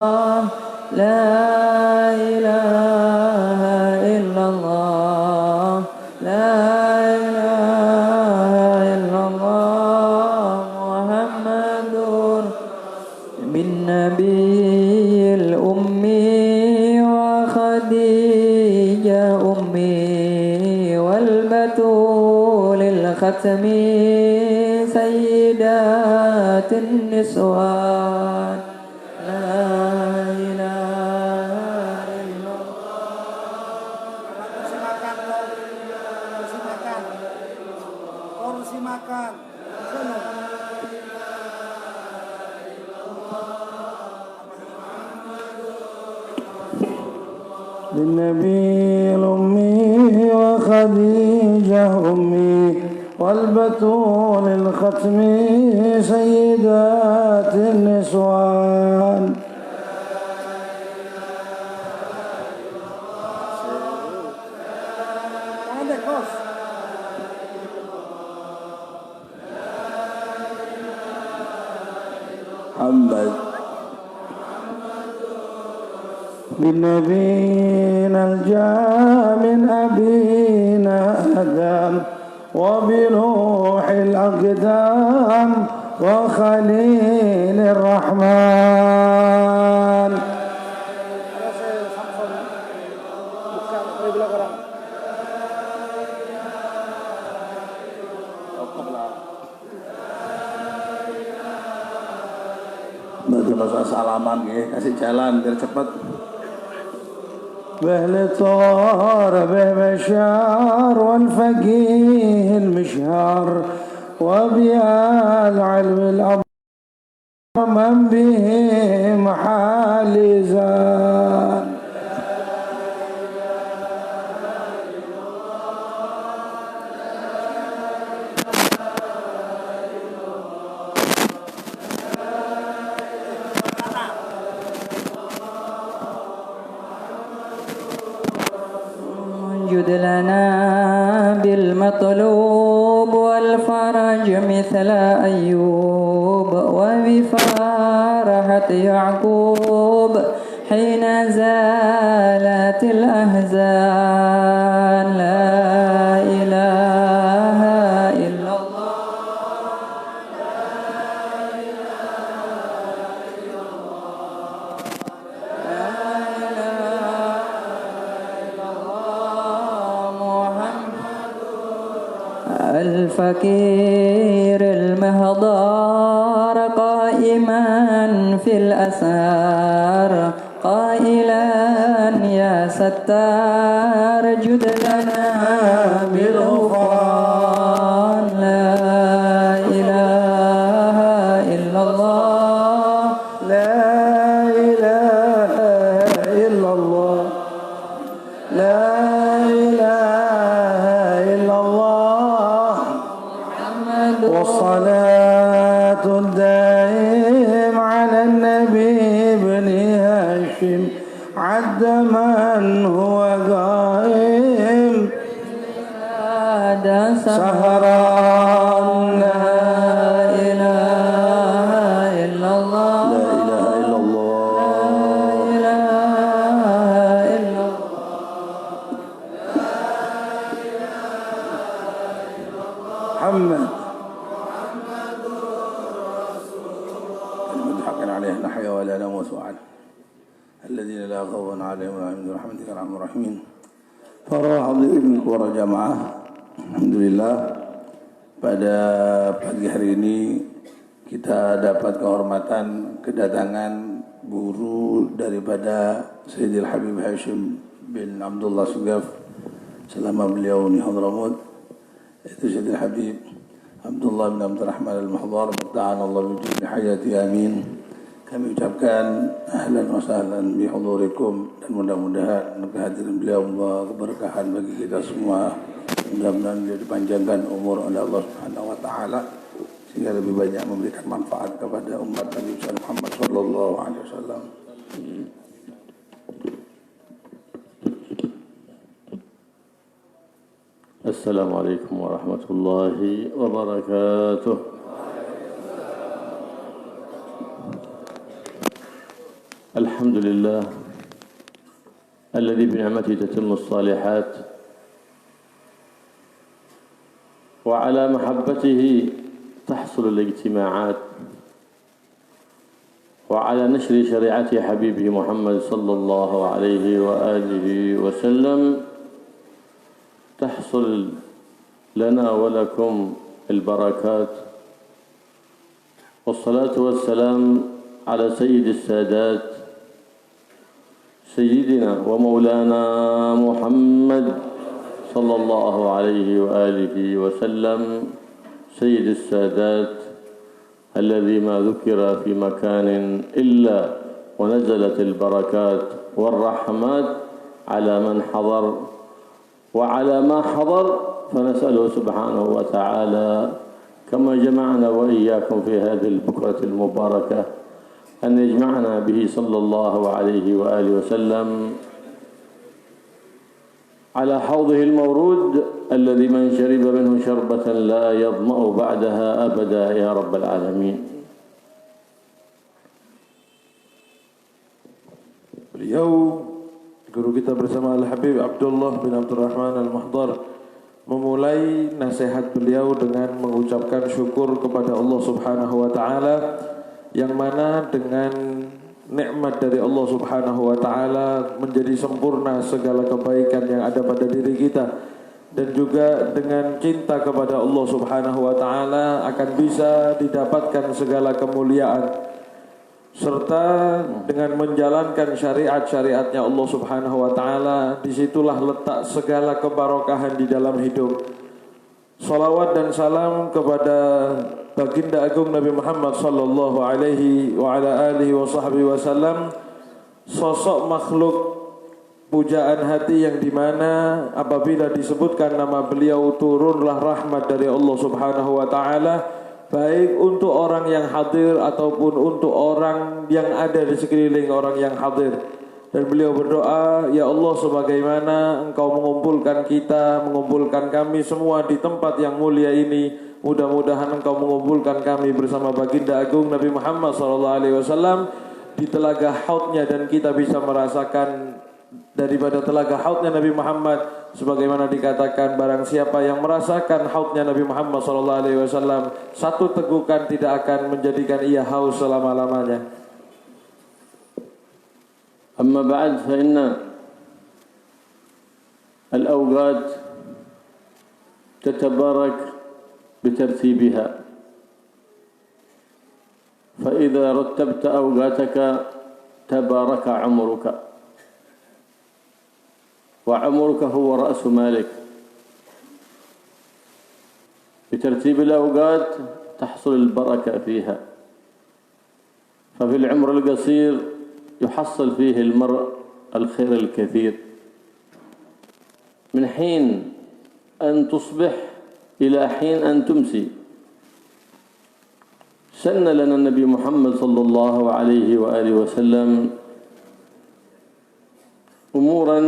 لا إله إلا الله لا إله إلا الله محمد بالنبي الأمي وخديجة أمي والبتول الختم سيدات النسوان للنبي الأمي وخديجة أمي والبتول الختم سيدات النسوان محمد بنبينا الجاء من أبينا آدم وبنوح الأقدام وخليل الرحمن Bantu nasa salaman ya, kasih jalan biar cepat. بأهل طار بشار والفقيه المشهار وبيال علو الأبر من بهم حالزان جد لنا بالمطلوب والفرج مثل أيوب وبفرحة يعقوب حين زالت الأحزان لا إله إلا الله الفقير المهضار قائما في الأسار قائلا يا ستار جد لنا بالغفران لا إله إلا الله لا إله إلا الله لا إله إلا الله والصلاة الدائم على النبي بن هاشم عد من هو قائم سهران لا إله إلا الله La ilaha illallah. لا إله إلا الله محمد المدحقين عليه نحيا ولا نموت وعلا الذين لا خوف عليهم ولا هم برحمتك الرحمن الرحيم. Para hadirin para jamaah, alhamdulillah pada pagi hari ini kita dapat kehormatan kedatangan guru daripada Sayyidil Habib Hashim bin Abdullah Sugaf selama beliau di Hadramut, yaitu Sayyidil Habib Abdullah bin Abdul Rahman Al-Mahdar, ta'ala Allah bi hayati amin. Kami ucapkan ahlan wa sahlan bi hudurikum, dan mudah-mudahan kehadiran beliau membawa keberkahan bagi kita semua. Mudah-mudahan beliau dipanjangkan umur oleh Allah Subhanahu wa taala sehingga lebih banyak memberikan manfaat kepada umat Nabi Muhammad sallallahu alaihi wasallam. Assalamualaikum warahmatullahi wabarakatuh. الحمد لله الذي بنعمته تتم الصالحات، وعلى محبته تحصل الاجتماعات، وعلى نشر شريعة حبيبه محمد صلى الله عليه وآله وسلم تحصل لنا ولكم البركات. والصلاة والسلام على سيد السادات سيدنا ومولانا محمد صلى الله عليه وآله وسلم، سيد السادات الذي ما ذكر في مكان إلا ونزلت البركات والرحمات على من حضر وعلى ما حضر، فنسأله سبحانه وتعالى كما جمعنا وإياكم في هذه البكرة المباركة أن يجمعنا به صلى الله عليه وآله وسلم على حوضه المورود الذي من شرب منه شربة لا يظمأ بعدها أبدا يا رب العالمين. Beliau guru kita bersama Al-Habib Abdullah bin Abdurrahman Al-Mahdar memulai nasihat beliau dengan mengucapkan syukur kepada Allah Subhanahu wa taala, yang mana dengan nikmat dari Allah Subhanahu wa taala menjadi sempurna segala kebaikan yang ada pada diri kita, dan juga dengan cinta kepada Allah Subhanahu wa taala akan bisa didapatkan segala kemuliaan, serta dengan menjalankan syariat-syariatnya Allah Subhanahu wa taala, disitulah letak segala kebarokahan di dalam hidup. Salawat dan salam kepada Baginda Agung Nabi Muhammad sallallahu alaihi wa ala alihi wa sahbihi wasallam, sosok makhluk pujaan hati yang dimana apabila disebutkan nama beliau turunlah rahmat dari Allah Subhanahu wa taala, baik untuk orang yang hadir ataupun untuk orang yang ada di sekeliling orang yang hadir. Dan beliau berdoa, ya Allah, sebagaimana Engkau mengumpulkan kita, mengumpulkan kami semua di tempat yang mulia ini, mudah-mudahan Engkau mengumpulkan kami bersama Baginda Agung Nabi Muhammad SAW di telaga haudnya, dan kita bisa merasakan daripada telaga haudnya Nabi Muhammad, sebagaimana dikatakan, barang siapa yang merasakan haudnya Nabi Muhammad SAW, satu tegukan tidak akan menjadikan ia haus selama-lamanya. أما بعد، فإن الأوقات تتبارك بترتيبها، فإذا رتبت أوقاتك تبارك عمرك، وعمرك هو رأس مالك. بترتيب الأوقات تحصل البركة فيها، ففي العمر القصير يحصل فيه المرء الخير الكثير، من حين أن تصبح إلى حين أن تمسي. سن لنا النبي محمد صلى الله عليه وآله وسلم أمورا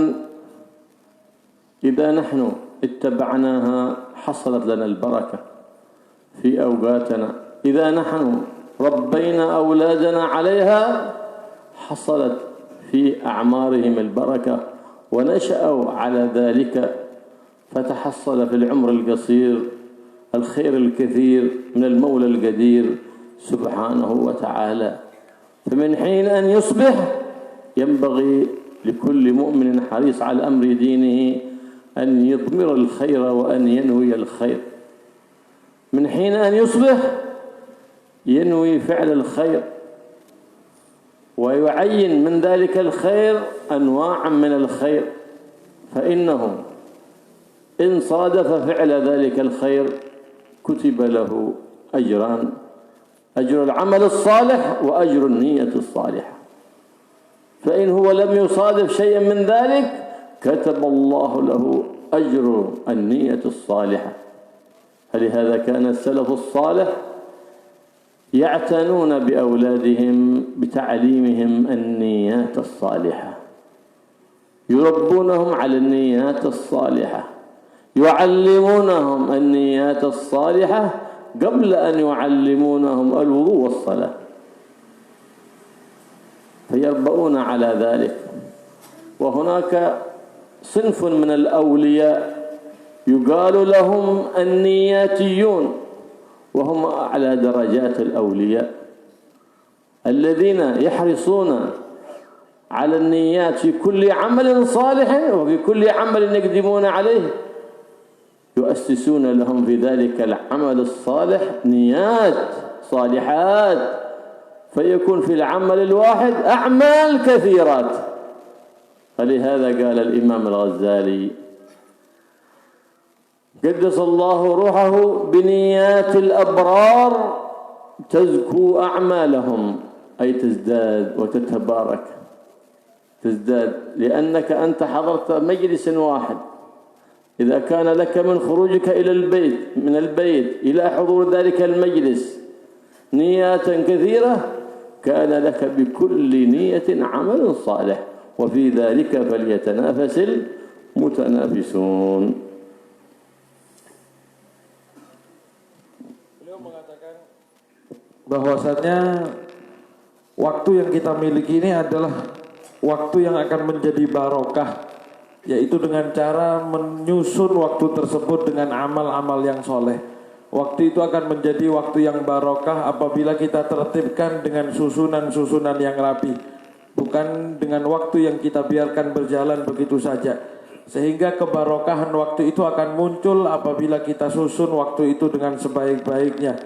إذا نحن اتبعناها حصلت لنا البركة في أوقاتنا، إذا نحن ربينا أولادنا عليها حصلت في أعمارهم البركة ونشأوا على ذلك، فتحصل في العمر القصير الخير الكثير من المولى القدير سبحانه وتعالى. فمن حين أن يصبح ينبغي لكل مؤمن حريص على أمر دينه أن يضمر الخير وأن ينوي الخير. من حين أن يصبح ينوي فعل الخير، ويعين من ذلك الخير أنواعا من الخير، فإنه إن صادف فعل ذلك الخير كتب له أجران: أجر العمل الصالح وأجر النية الصالحة. فإن هو لم يصادف شيئا من ذلك كتب الله له أجر النية الصالحة. فلهذا كان السلف الصالح يعتنون بأولادهم بتعليمهم النيات الصالحة، يربونهم على النيات الصالحة، يعلمونهم النيات الصالحة قبل أن يعلمونهم الوضوء والصلاة. فيربؤون على ذلك. وهناك صنف من الأولياء يقال لهم النياتيون، وهم أعلى درجات الأولياء الذين يحرصون على النيات في كل عمل صالح وفي كل عمل يقدمون عليه، يؤسسون لهم في ذلك العمل الصالح نيات صالحات، فيكون في العمل الواحد أعمال كثيرات. فلهذا قال الإمام الغزالي قدس الله روحه بنيات الأبرار تزكو أعمالهم، أي تزداد وتتبارك، تزداد، لأنك أنت حضرت مجلس واحد، إذا كان لك من خروجك إلى البيت من البيت إلى حضور ذلك المجلس نيات كثيرة كان لك بكل نية عمل صالح، وفي ذلك فليتنافس المتنافسون. Beliau mengatakan bahwasannya waktu yang kita miliki ini adalah waktu yang akan menjadi barokah, yaitu dengan cara menyusun waktu tersebut dengan amal-amal yang soleh. Waktu itu akan menjadi waktu yang barokah apabila kita tertibkan dengan susunan-susunan yang rapi, bukan dengan waktu yang kita biarkan berjalan begitu saja. Sehingga kebarokahan waktu itu akan muncul apabila kita susun waktu itu dengan sebaik-baiknya.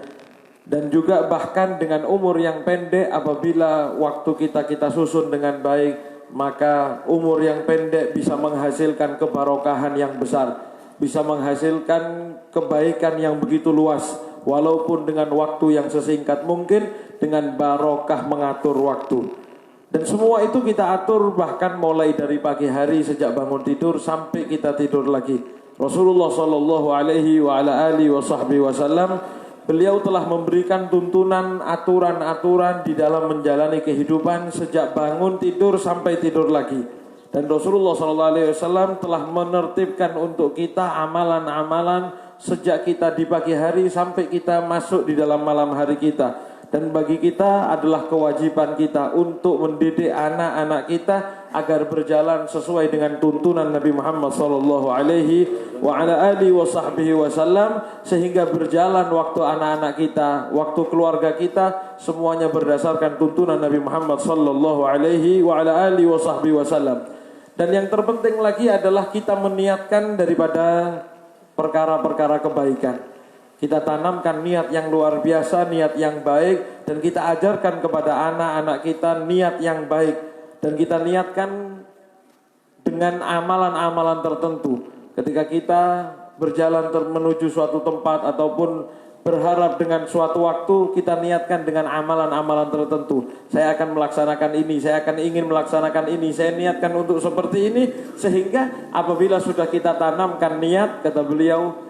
Dan juga bahkan dengan umur yang pendek, apabila waktu kita susun dengan baik, maka umur yang pendek bisa menghasilkan kebarokahan yang besar, bisa menghasilkan kebaikan yang begitu luas, walaupun dengan waktu yang sesingkat mungkin, dengan barokah mengatur waktu. Dan semua itu kita atur bahkan mulai dari pagi hari sejak bangun tidur sampai kita tidur lagi. Rasulullah sallallahu alaihi wa ala alihi wasallam, beliau telah memberikan tuntunan aturan-aturan di dalam menjalani kehidupan sejak bangun tidur sampai tidur lagi. Dan Rasulullah SAW telah menertibkan untuk kita amalan-amalan sejak kita di pagi hari sampai kita masuk di dalam malam hari kita. Dan bagi kita adalah kewajiban kita untuk mendidik anak-anak kita agar berjalan sesuai dengan tuntunan Nabi Muhammad SAW, sehingga berjalan waktu anak-anak kita, waktu keluarga kita, semuanya berdasarkan tuntunan Nabi Muhammad SAW. Dan yang terpenting lagi adalah kita meniatkan daripada perkara-perkara kebaikan. Kita tanamkan niat yang luar biasa, niat yang baik, dan kita ajarkan kepada anak-anak kita niat yang baik, dan kita niatkan dengan amalan-amalan tertentu. Ketika kita berjalan menuju suatu tempat ataupun berharap dengan suatu waktu, kita niatkan dengan amalan-amalan tertentu. Saya akan melaksanakan ini, saya akan ingin melaksanakan ini, saya niatkan untuk seperti ini, sehingga apabila sudah kita tanamkan niat, kata beliau,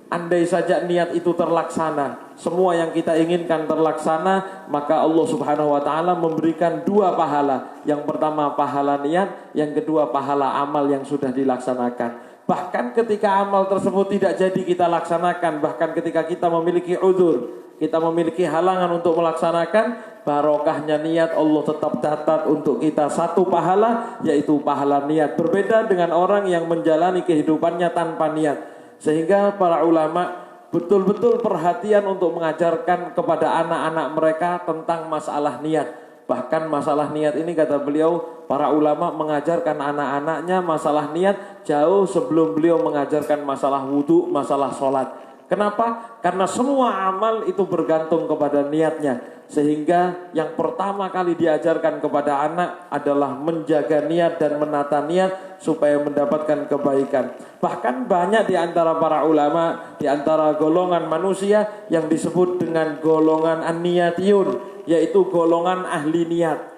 andai saja niat itu terlaksana, semua yang kita inginkan terlaksana, maka Allah Subhanahu wa taala memberikan dua pahala. Yang pertama pahala niat, yang kedua pahala amal yang sudah dilaksanakan. Bahkan ketika amal tersebut tidak jadi kita laksanakan, bahkan ketika kita memiliki udzur, kita memiliki halangan untuk melaksanakan, barokahnya niat Allah tetap catat untuk kita satu pahala, yaitu pahala niat. Berbeda dengan orang yang menjalani kehidupannya tanpa niat. Sehingga para ulama betul-betul perhatian untuk mengajarkan kepada anak-anak mereka tentang masalah niat. Bahkan masalah niat ini, kata beliau, para ulama mengajarkan anak-anaknya masalah niat jauh sebelum beliau mengajarkan masalah wudhu, masalah sholat. Kenapa? Karena semua amal itu bergantung kepada niatnya. Sehingga yang pertama kali diajarkan kepada anak adalah menjaga niat dan menata niat supaya mendapatkan kebaikan. Bahkan banyak di antara para ulama, di antara golongan manusia yang disebut dengan golongan an-niyatiyun, yaitu golongan ahli niat.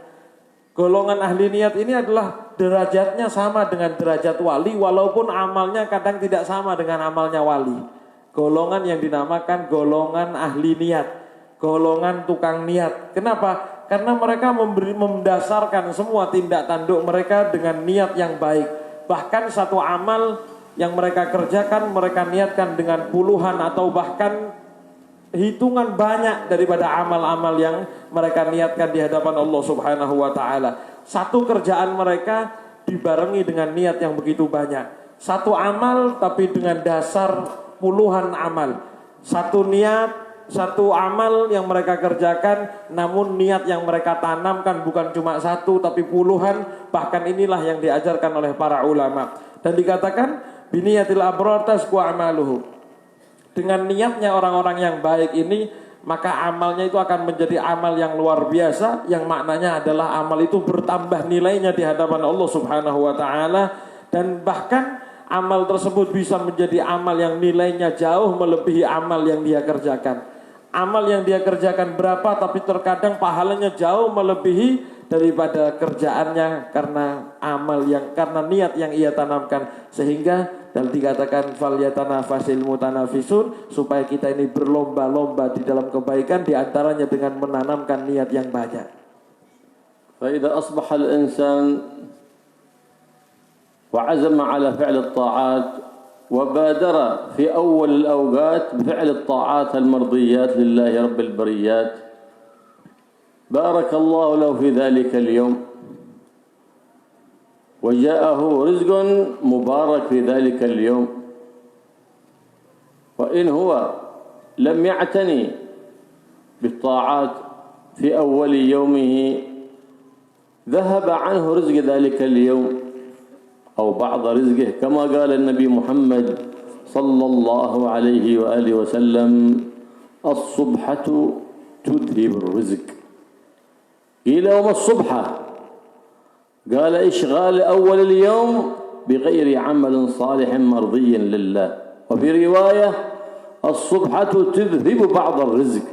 Golongan ahli niat ini adalah derajatnya sama dengan derajat wali, walaupun amalnya kadang tidak sama dengan amalnya wali. Golongan yang dinamakan golongan ahli niat, golongan tukang niat. Kenapa? Karena mereka mendasarkan semua tindak tanduk mereka dengan niat yang baik. Bahkan satu amal yang mereka kerjakan, mereka niatkan dengan puluhan atau bahkan hitungan banyak daripada amal-amal yang mereka niatkan di hadapan Allah Subhanahu wa taala. Satu kerjaan mereka dibarengi dengan niat yang begitu banyak. Satu amal tapi dengan dasar puluhan amal. Satu niat, satu amal yang mereka kerjakan, namun niat yang mereka tanamkan bukan cuma satu tapi puluhan. Bahkan inilah yang diajarkan oleh para ulama. Dan dikatakan biniyatil abrar tasqu amaluhu. Dengan niatnya orang-orang yang baik ini, maka amalnya itu akan menjadi amal yang luar biasa, yang maknanya adalah amal itu bertambah nilainya di hadapan Allah Subhanahu wa taala, dan bahkan amal tersebut bisa menjadi amal yang nilainya jauh melebihi amal yang dia kerjakan. Amal yang dia kerjakan berapa, tapi terkadang pahalanya jauh melebihi daripada kerjaannya karena niat yang ia tanamkan. Sehingga dan dikatakan falyatanafasil mutanafisun, supaya kita ini berlomba-lomba di dalam kebaikan, di antaranya dengan menanamkan niat yang banyak. Fa idza asbaha al-insan wa 'azama 'ala fi'l at-ta'at وبادر في أول الأوقات بفعل الطاعات المرضيات لله رب البريات بارك الله له في ذلك اليوم وجاءه رزق مبارك في ذلك اليوم. وإن هو لم يعتني بالطاعات في أول يومه ذهب عنه رزق ذلك اليوم أو بعض رزقه كما قال النبي محمد صلى الله عليه وآله وسلم الصبحة تذهب الرزق. قيل وما الصبحة؟ قال إشغال أول اليوم بغير عمل صالح مرضي لله. وفي رواية الصبحة تذهب بعض الرزق،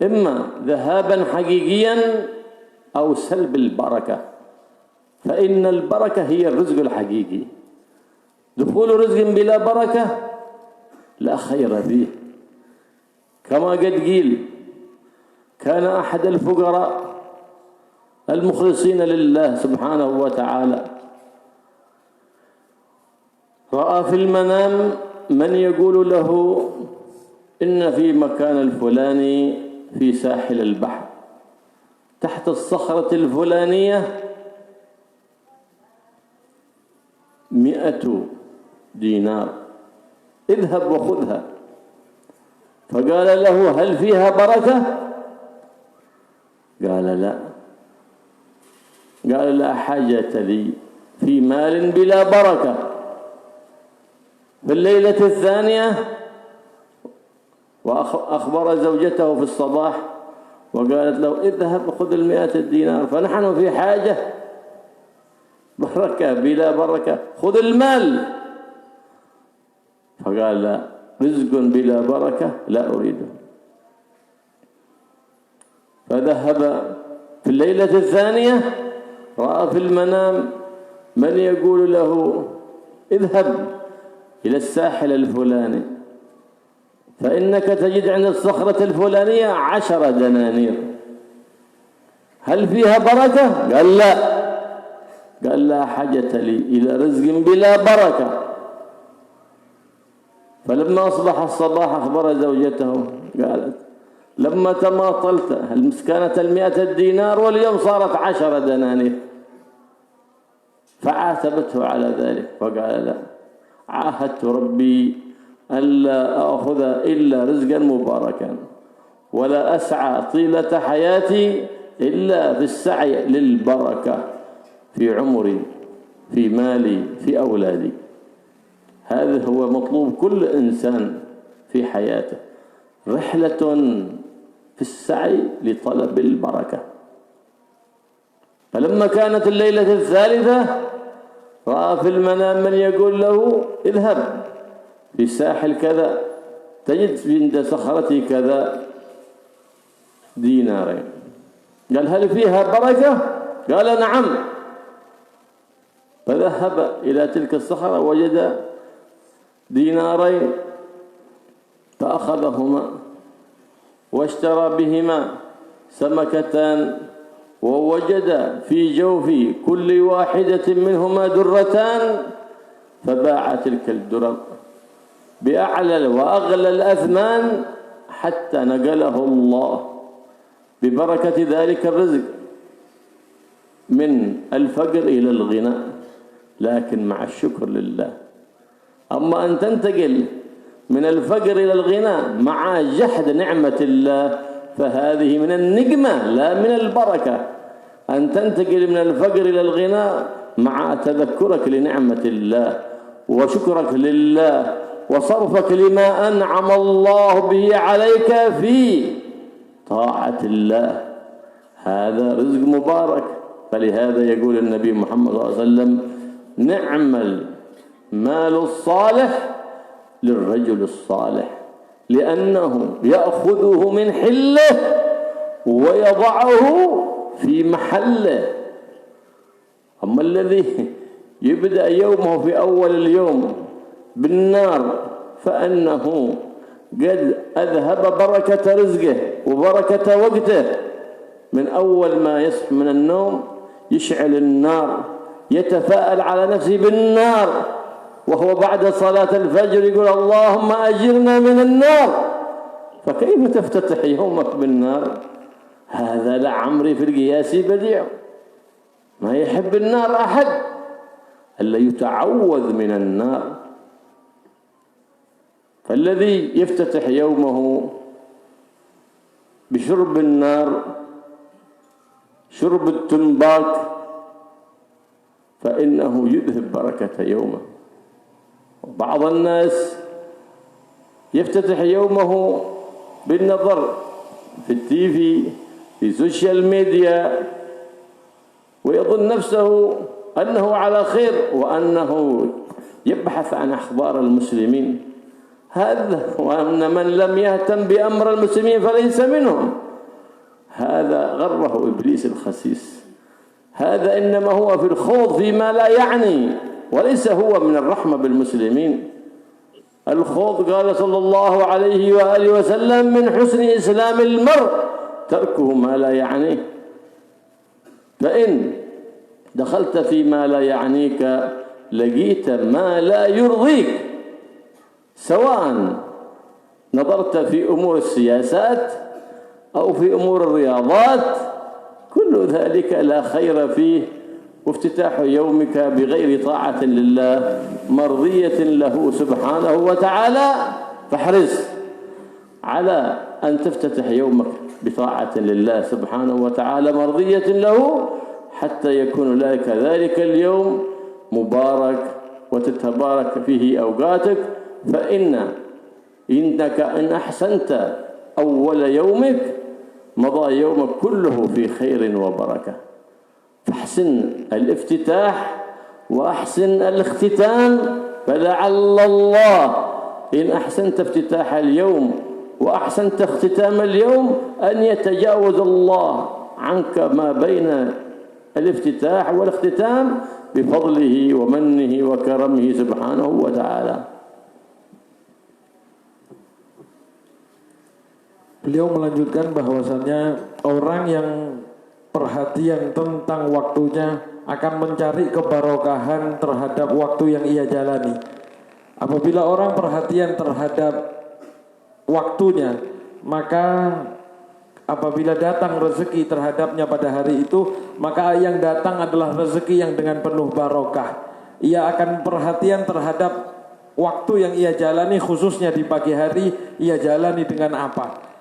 إما ذهابا حقيقيا أو سلب البركة، فإن البركة هي الرزق الحقيقي. دخول رزق بلا بركة لا خير فيه. كما قد قيل كان أحد الفقراء المخلصين لله سبحانه وتعالى رأى في المنام من يقول له إن في مكان الفلاني في ساحل البحر تحت الصخرة الفلانية 100 دينار اذهب وخذها. فقال له هل فيها بركة؟ قال لا. قال لا حاجة لي في مال بلا بركة. في الليلة الثانية وأخبر زوجته في الصباح وقالت له اذهب خذ 100 دينار، فنحن في حاجة بركة بلا بركة، خذ المال. فقال لا، رزق بلا بركة لا أريده. فذهب في الليلة الثانية رأى في المنام من يقول له اذهب إلى الساحل الفلاني فإنك تجد عند الصخرة الفلانية 10 دنانير، هل فيها بركة؟ قال لا. قال لا حاجة لي إلى رزق بلا بركة. فلما أصبح الصباح أخبر زوجته قالت لما تماطلت كانت 100 دينار واليوم صارت 10 دنانير. فعاتبته على ذلك فقال لا، عاهدت ربي ألا أخذ إلا رزقا مباركا ولا أسعى طيلة حياتي إلا في السعي للبركة في عمري، في مالي، في أولادي. هذا هو مطلوب كل إنسان في حياته، رحلة في السعي لطلب البركة. فلما كانت الليلة الثالثة رأى في المنام من يقول له اذهب في ساحل كذا تجد عند صخرتي كذا دينارين. قال هل فيها بركة؟ قال نعم. فذهب إلى تلك الصخرة وجد دينارين فأخذهما واشترى بهما سمكتان ووجد في جوف كل واحدة منهما درتان فباع تلك الدرر بأعلى وأغلى الأثمان حتى نقله الله ببركة ذلك الرزق من الفقر إلى الغنى، لكن مع الشكر لله. أما أن تنتقل من الفقر إلى الغنى مع جحد نعمة الله فهذه من النقمة لا من البركة. أن تنتقل من الفقر إلى الغنى مع تذكرك لنعمة الله وشكرك لله وصرفك لما أنعم الله به عليك في طاعة الله، هذا رزق مبارك. فلهذا يقول النبي محمد صلى الله عليه وسلم: نعم المال الصالح للرجل الصالح، لأنه يأخذه من حله ويضعه في محله. أما الذي يبدأ يومه في أول اليوم بالنار فإنه قد أذهب بركة رزقه وبركة وقته. من أول ما يصحى من النوم يشعل النار، يتفاءل على نفسه بالنار، وهو بعد صلاة الفجر يقول: اللهم أجرنا من النار. فكيف تفتتح يومك بالنار؟ هذا لعمري في القياس بديع. ما يحب النار أحد إلا يتعوذ من النار. فالذي يفتتح يومه بشرب النار، شرب التنباك، فإنه يذهب بركة يومه. وبعض الناس يفتتح يومه بالنظر في التيفي، في السوشيال ميديا، ويظن نفسه أنه على خير وأنه يبحث عن أخبار المسلمين. هذا وأن من لم يهتم بأمر المسلمين فليس منهم. هذا غره إبليس الخسيس. هذا إنما هو في الخوض فيما لا يعني، وليس هو من الرحمة بالمسلمين. الخوض قال صلى الله عليه وآله وسلم: من حسن إسلام المرء تركه ما لا يعنيه. فإن دخلت فيما لا يعنيك لقيت ما لا يرضيك، سواء نظرت في أمور السياسات أو في أمور الرياضات، كل ذلك لا خير فيه. وافتتاح يومك بغير طاعة لله مرضية له سبحانه وتعالى، فاحرص على أن تفتتح يومك بطاعة لله سبحانه وتعالى مرضية له، حتى يكون لك ذلك اليوم مبارك وتتبارك فيه أوقاتك. إنك إن أحسنت أول يومك مضى يومك كله في خير وبركة. فاحسن الافتتاح وأحسن الاختتام، فلعل الله إن أحسنت افتتاح اليوم وأحسنت اختتام اليوم أن يتجاوز الله عنك ما بين الافتتاح والاختتام بفضله ومنه وكرمه سبحانه وتعالى. Beliau melanjutkan bahwasannya orang yang perhatian tentang waktunya akan mencari kebarokahan terhadap waktu yang ia jalani. Apabila orang perhatian terhadap waktunya, maka apabila datang rezeki terhadapnya pada hari itu, maka yang datang adalah rezeki yang dengan penuh barokah. Ia akan perhatian terhadap waktu yang ia jalani, khususnya di pagi hari, ia jalani dengan apa.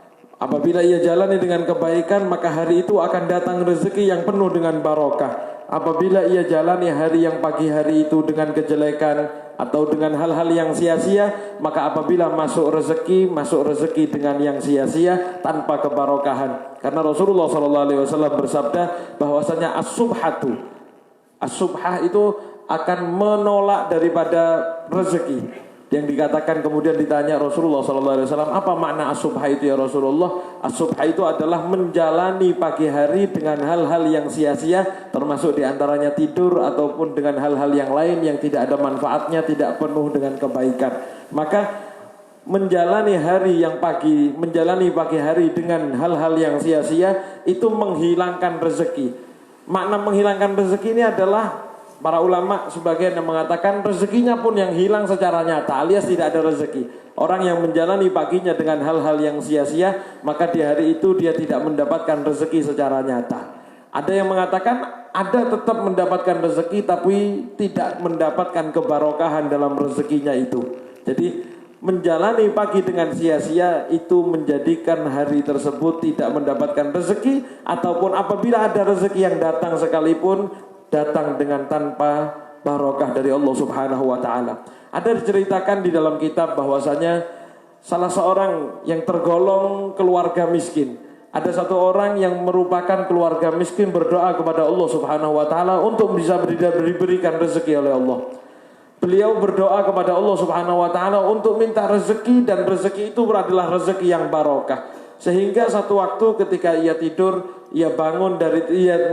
Apabila ia jalani dengan kebaikan, maka hari itu akan datang rezeki yang penuh dengan barokah. Apabila ia jalani hari yang pagi hari itu dengan kejelekan atau dengan hal-hal yang sia-sia, maka apabila masuk rezeki dengan yang sia-sia tanpa kebarokahan. Karena Rasulullah SAW bersabda bahwasanya as-subhah itu akan menolak daripada rezeki. Yang dikatakan kemudian ditanya Rasulullah SAW, apa makna as-subhah itu ya Rasulullah? As-subhah itu adalah menjalani pagi hari dengan hal-hal yang sia-sia, termasuk diantaranya tidur ataupun dengan hal-hal yang lain yang tidak ada manfaatnya, tidak penuh dengan kebaikan. Maka menjalani pagi hari dengan hal-hal yang sia-sia itu menghilangkan rezeki. Makna menghilangkan rezeki ini adalah para ulama sebagian yang mengatakan rezekinya pun yang hilang secara nyata, alias tidak ada rezeki. Orang yang menjalani paginya dengan hal-hal yang sia-sia, maka di hari itu dia tidak mendapatkan rezeki secara nyata. Ada yang mengatakan ada tetap mendapatkan rezeki tapi tidak mendapatkan kebarokahan dalam rezekinya itu. Jadi menjalani pagi dengan sia-sia itu menjadikan hari tersebut tidak mendapatkan rezeki, ataupun apabila ada rezeki yang datang sekalipun datang dengan tanpa barokah dari Allah Subhanahu wa taala. Ada diceritakan di dalam kitab bahwasanya salah seorang yang tergolong keluarga miskin, ada satu orang yang merupakan keluarga miskin berdoa kepada Allah Subhanahu wa taala untuk bisa diberikan rezeki oleh Allah. Beliau berdoa kepada Allah Subhanahu wa taala untuk minta rezeki, dan rezeki itu adalah rezeki yang barokah. Sehingga satu waktu ketika ia tidur, ia bangun dari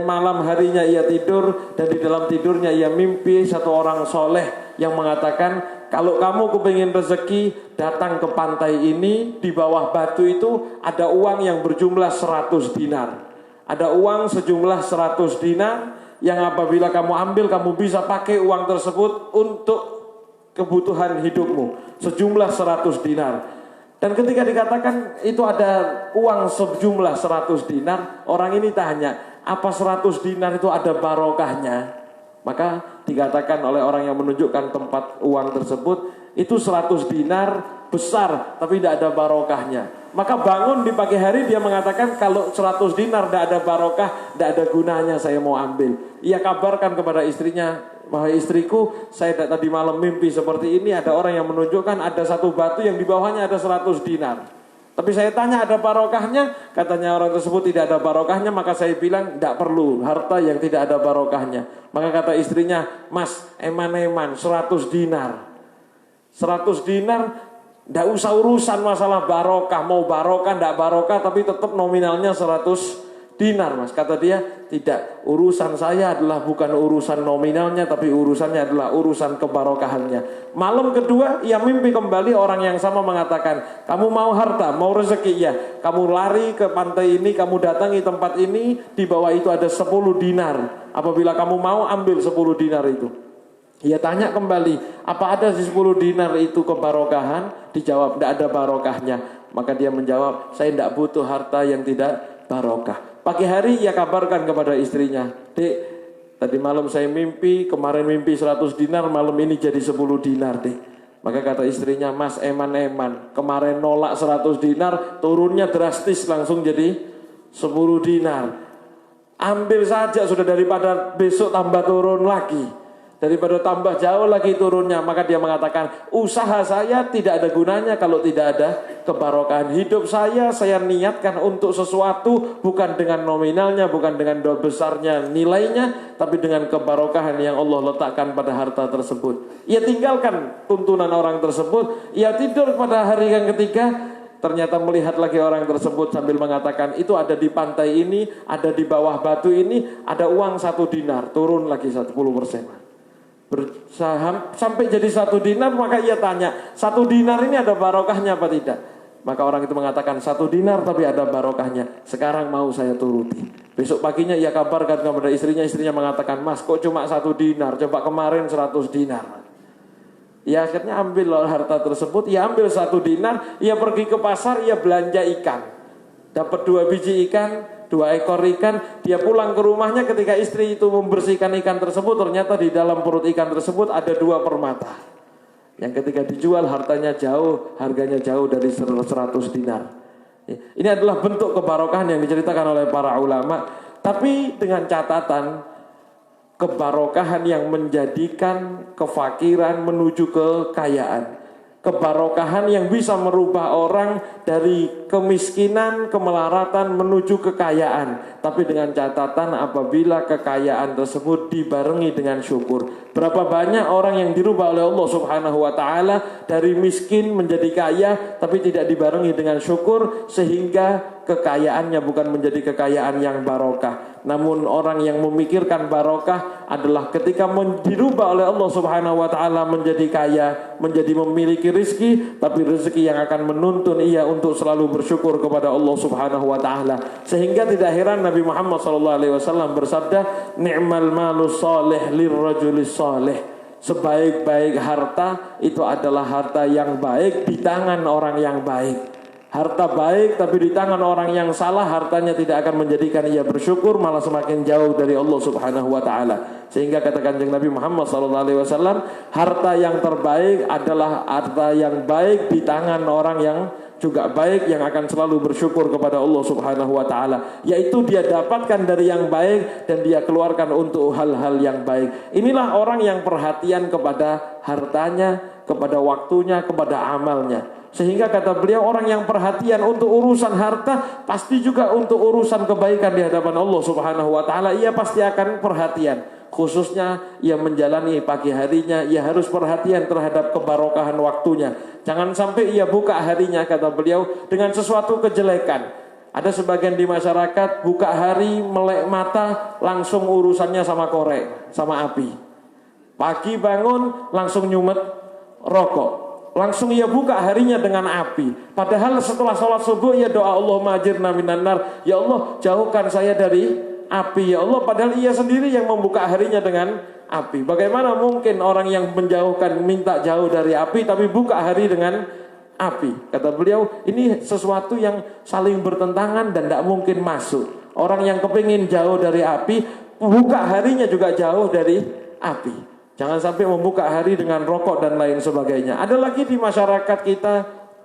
malam harinya ia tidur, dan di dalam tidurnya ia mimpi satu orang soleh yang mengatakan, kalau kamu kepingin rezeki, datang ke pantai ini, di bawah batu itu ada uang yang berjumlah 100 dinar. Ada uang sejumlah 100 dinar yang apabila kamu ambil, kamu bisa pakai uang tersebut untuk kebutuhan hidupmu, sejumlah 100 dinar. Dan ketika dikatakan itu ada uang sejumlah 100 dinar, orang ini tanya, apa 100 dinar itu ada barokahnya? Maka dikatakan oleh orang yang menunjukkan tempat uang tersebut, itu 100 dinar besar tapi tidak ada barokahnya. Maka bangun di pagi hari dia mengatakan, kalau 100 dinar tidak ada barokah, tidak ada gunanya saya mau ambil. Ia kabarkan kepada istrinya, wahai istriku, saya tadi malam mimpi seperti ini, ada orang yang menunjukkan ada satu batu yang di bawahnya ada 100 dinar. Tapi saya tanya ada barokahnya, katanya orang tersebut tidak ada barokahnya, maka saya bilang tidak perlu harta yang tidak ada barokahnya. Maka kata istrinya, mas, eman-eman 100 dinar. 100 dinar, tidak usah urusan masalah barokah, mau barokah, tidak barokah, tapi tetap nominalnya 100 dinar mas. Kata dia, tidak, urusan saya adalah bukan urusan nominalnya, tapi urusannya adalah urusan kebarokahannya. Malam kedua ia mimpi kembali, orang yang sama mengatakan, kamu mau harta, mau rezeki? Ya, kamu lari ke pantai ini, kamu datangi tempat ini, di bawah itu ada 10 dinar. Apabila kamu mau, ambil 10 dinar itu. Ia tanya kembali, apa ada di 10 dinar itu kebarokahan? Dijawab, tidak ada barokahnya. Maka dia menjawab, saya tidak butuh harta yang tidak barokah. Pagi hari ia kabarkan kepada istrinya, dek, tadi malam saya mimpi, kemarin mimpi 100 dinar, malam ini jadi 10 dinar dek. Maka kata istrinya, mas, eman-eman, kemarin nolak 100 dinar, turunnya drastis langsung jadi 10 dinar. Ambil saja sudah, daripada besok tambah turun lagi, daripada tambah jauh lagi turunnya. Maka dia mengatakan, usaha saya tidak ada gunanya kalau tidak ada kebarokahan. Hidup saya niatkan untuk sesuatu, bukan dengan nominalnya, bukan dengan besarnya nilainya, tapi dengan kebarokahan yang Allah letakkan pada harta tersebut. Ia tinggalkan tuntunan orang tersebut. Ia tidur pada hari yang ketiga, ternyata melihat lagi orang tersebut sambil mengatakan, itu ada di pantai ini, ada di bawah batu ini, ada uang 1 dinar, turun lagi 10%. Bersaham sampai jadi 1 dinar. Maka ia tanya, 1 dinar ini ada barokahnya apa tidak? Maka orang itu mengatakan, 1 dinar tapi ada barokahnya, sekarang mau saya turuti. Besok paginya ia kabarkan kepada istrinya. Istrinya mengatakan, mas, kok cuma 1 dinar, coba kemarin 100 dinar. Ia akhirnya ambil harta tersebut. Ia ambil 1 dinar, ia pergi ke pasar, ia belanja ikan, dapat 2 biji ikan, 2 ekor ikan. Dia pulang ke rumahnya, ketika istri itu membersihkan ikan tersebut, ternyata di dalam perut ikan tersebut ada 2 permata, yang ketika dijual harganya jauh dari 100 dinar. Ini adalah bentuk kebarokahan yang diceritakan oleh para ulama, tapi dengan catatan kebarokahan yang menjadikan kefakiran menuju kekayaan. Kebarokahan yang bisa merubah orang dari kemiskinan, kemelaratan menuju kekayaan. Tapi dengan catatan apabila kekayaan tersebut dibarengi dengan syukur. Berapa banyak orang yang dirubah oleh Allah Subhanahu wa taala dari miskin menjadi kaya, tapi tidak dibarengi dengan syukur, sehingga kekayaannya bukan menjadi kekayaan yang barokah. Namun orang yang memikirkan barokah adalah ketika dirubah oleh Allah Subhanahu wa taala menjadi kaya, menjadi memiliki rezeki, tapi rezeki yang akan menuntun ia untuk selalu bersyukur kepada Allah Subhanahu wa taala. Sehingga tidak heran Nabi Muhammad SAW bersabda, "Ni'mal malus salih lirrajulis salih." Sebaik-baik harta itu adalah harta yang baik di tangan orang yang baik. Harta baik tapi di tangan orang yang salah, hartanya tidak akan menjadikan ia bersyukur, malah semakin jauh dari Allah Subhanahu wa taala. Sehingga kata Kanjeng Nabi Muhammad SAW, harta yang terbaik adalah harta yang baik di tangan orang yang juga baik, yang akan selalu bersyukur kepada Allah Subhanahu wa taala, yaitu dia dapatkan dari yang baik dan dia keluarkan untuk hal-hal yang baik. Inilah orang yang perhatian kepada hartanya, kepada waktunya, kepada amalnya. Sehingga kata beliau, orang yang perhatian untuk urusan harta pasti juga untuk urusan kebaikan di hadapan Allah Subhanahu wa taala, ia pasti akan perhatian. Khususnya ia menjalani pagi harinya, ia harus perhatian terhadap kebarokahan waktunya. Jangan sampai ia buka harinya, kata beliau, dengan sesuatu kejelekan. Ada sebagian di masyarakat buka hari melek mata langsung urusannya sama korek, sama api. Pagi bangun langsung nyumet rokok. Langsung ia buka harinya dengan api. Padahal setelah sholat subuh ia doa, Allahumma ajirna minan nar, ya Allah jauhkan saya dari api ya Allah. Padahal ia sendiri yang membuka harinya dengan api. Bagaimana mungkin orang yang menjauhkan minta jauh dari api tapi buka hari dengan api? Kata beliau, ini sesuatu yang saling bertentangan dan tidak mungkin masuk. Orang yang kepingin jauh dari api, buka harinya juga jauh dari api. Jangan sampai membuka hari dengan rokok dan lain sebagainya. Ada lagi di masyarakat kita,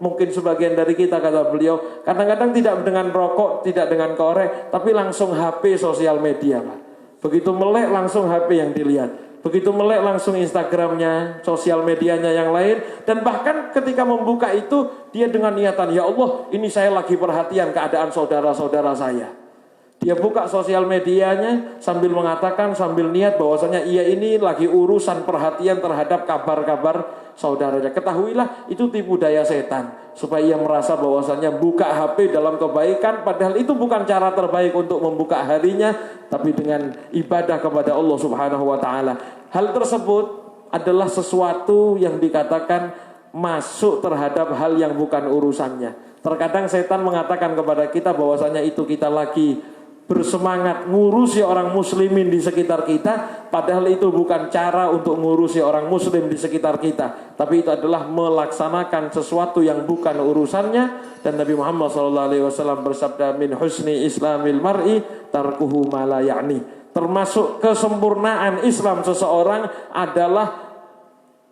mungkin sebagian dari kita, kata beliau, kadang-kadang tidak dengan rokok, tidak dengan korek, tapi langsung HP sosial media, Pak. Begitu melek langsung HP yang dilihat. Begitu melek langsung Instagramnya, sosial medianya yang lain. Dan bahkan ketika membuka itu, dia dengan niatan, ya Allah, ini saya lagi perhatian keadaan saudara-saudara saya. Dia buka sosial medianya sambil mengatakan, sambil niat bahwasanya ia ini lagi urusan perhatian terhadap kabar-kabar saudaranya. Ketahuilah itu tipu daya setan, supaya ia merasa bahwasanya buka HP dalam kebaikan, padahal itu bukan cara terbaik untuk membuka harinya, tapi dengan ibadah kepada Allah Subhanahu wa taala. Hal tersebut adalah sesuatu yang dikatakan masuk terhadap hal yang bukan urusannya. Terkadang setan mengatakan kepada kita bahwasanya itu kita lagi bersemangat ngurusi orang muslimin di sekitar kita, padahal itu bukan cara untuk ngurusi orang muslim di sekitar kita, tapi itu adalah melaksanakan sesuatu yang bukan urusannya. Dan Nabi Muhammad SAW bersabda, min husni islamil mar'i tarkuhu ma la ya'ni. Termasuk kesempurnaan Islam seseorang adalah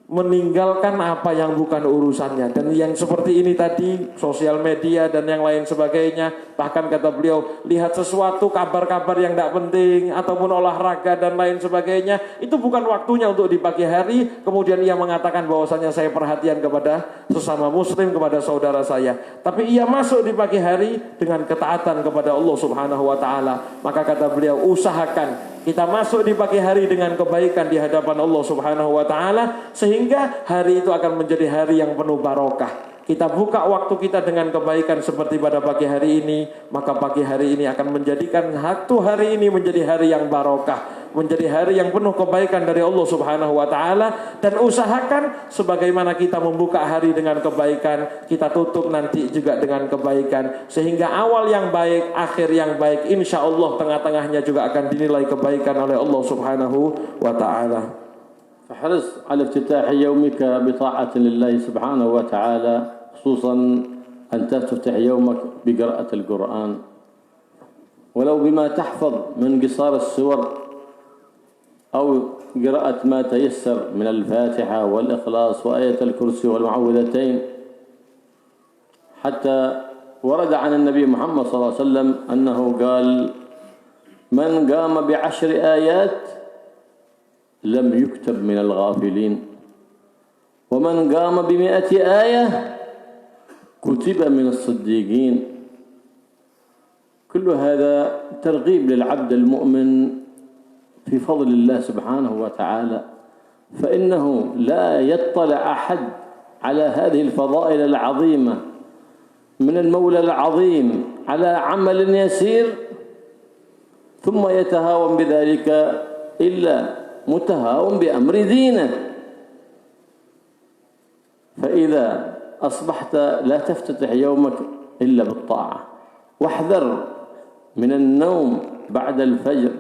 meninggalkan apa yang bukan urusannya. Dan yang seperti ini tadi, sosial media dan yang lain sebagainya, bahkan kata beliau, lihat sesuatu kabar-kabar yang tidak penting ataupun olahraga dan lain sebagainya, itu bukan waktunya untuk di pagi hari. Kemudian ia mengatakan bahwasanya saya perhatian kepada sesama muslim, kepada saudara saya, tapi ia masuk di pagi hari dengan ketaatan kepada Allah Subhanahu wa taala. Maka kata beliau, usahakan kita masuk di pagi hari dengan kebaikan di hadapan Allah Subhanahu wa taala, sehingga hari itu akan menjadi hari yang penuh barokah. Kita buka waktu kita dengan kebaikan seperti pada pagi hari ini, maka pagi hari ini akan menjadikan hari ini menjadi hari yang barokah, menjadi hari yang penuh kebaikan dari Allah Subhanahu wa taala. Dan usahakan sebagaimana kita membuka hari dengan kebaikan, kita tutup nanti juga dengan kebaikan, sehingga awal yang baik, akhir yang baik, insya Allah tengah-tengahnya juga akan dinilai kebaikan oleh Allah Subhanahu wa taala. فاحرص على افتتاح يومك بطاعة لله سبحانه وتعالى، خصوصا أن تفتتح يومك بقراءة القرآن، ولو بما تحفظ من قصار السور أو قراءة ما تيسر من الفاتحة والإخلاص وآية الكرسي والمعوذتين. حتى ورد عن النبي محمد صلى الله عليه وسلم أنه قال: من قام ب10 آيات لم يكتب من الغافلين، ومن قام ب100 آية كتب من الصديقين. كل هذا ترغيب للعبد المؤمن في فضل الله سبحانه وتعالى، فإنه لا يطلع أحد على هذه الفضائل العظيمة من المولى العظيم على عمل يسير ثم يتهاون بذلك إلا متهاون بأمر دينه. فإذا أصبحت لا تفتتح يومك إلا بالطاعة، واحذر من النوم بعد الفجر،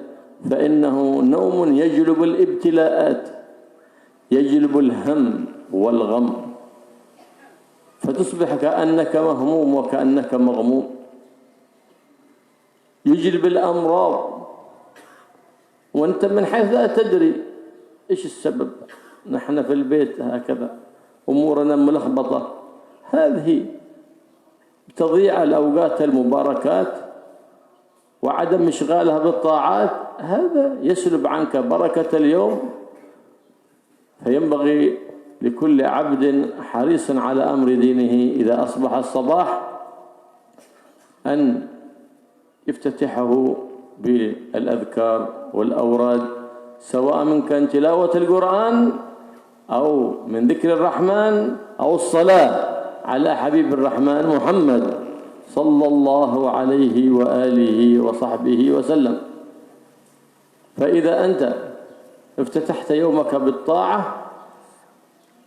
فإنه نوم يجلب الابتلاءات، يجلب الهم والغم، فتصبح كأنك مهموم وكأنك مغموم، يجلب الأمراض وأنت من حيث لا تدري إيش السبب. نحن في البيت هكذا أمورنا ملخبطة، هذه تضيع الأوقات المباركات وعدم إشغالها بالطاعات، هذا يسلب عنك بركة اليوم. فينبغي لكل عبد حريص على أمر دينه إذا أصبح الصباح أن يفتتحه بالأذكار والأوراد، سواء من كان تلاوة القرآن أو من ذكر الرحمن أو الصلاة على حبيب الرحمن محمد صلى الله عليه وآله وصحبه وسلم. فإذا أنت افتتحت يومك بالطاعة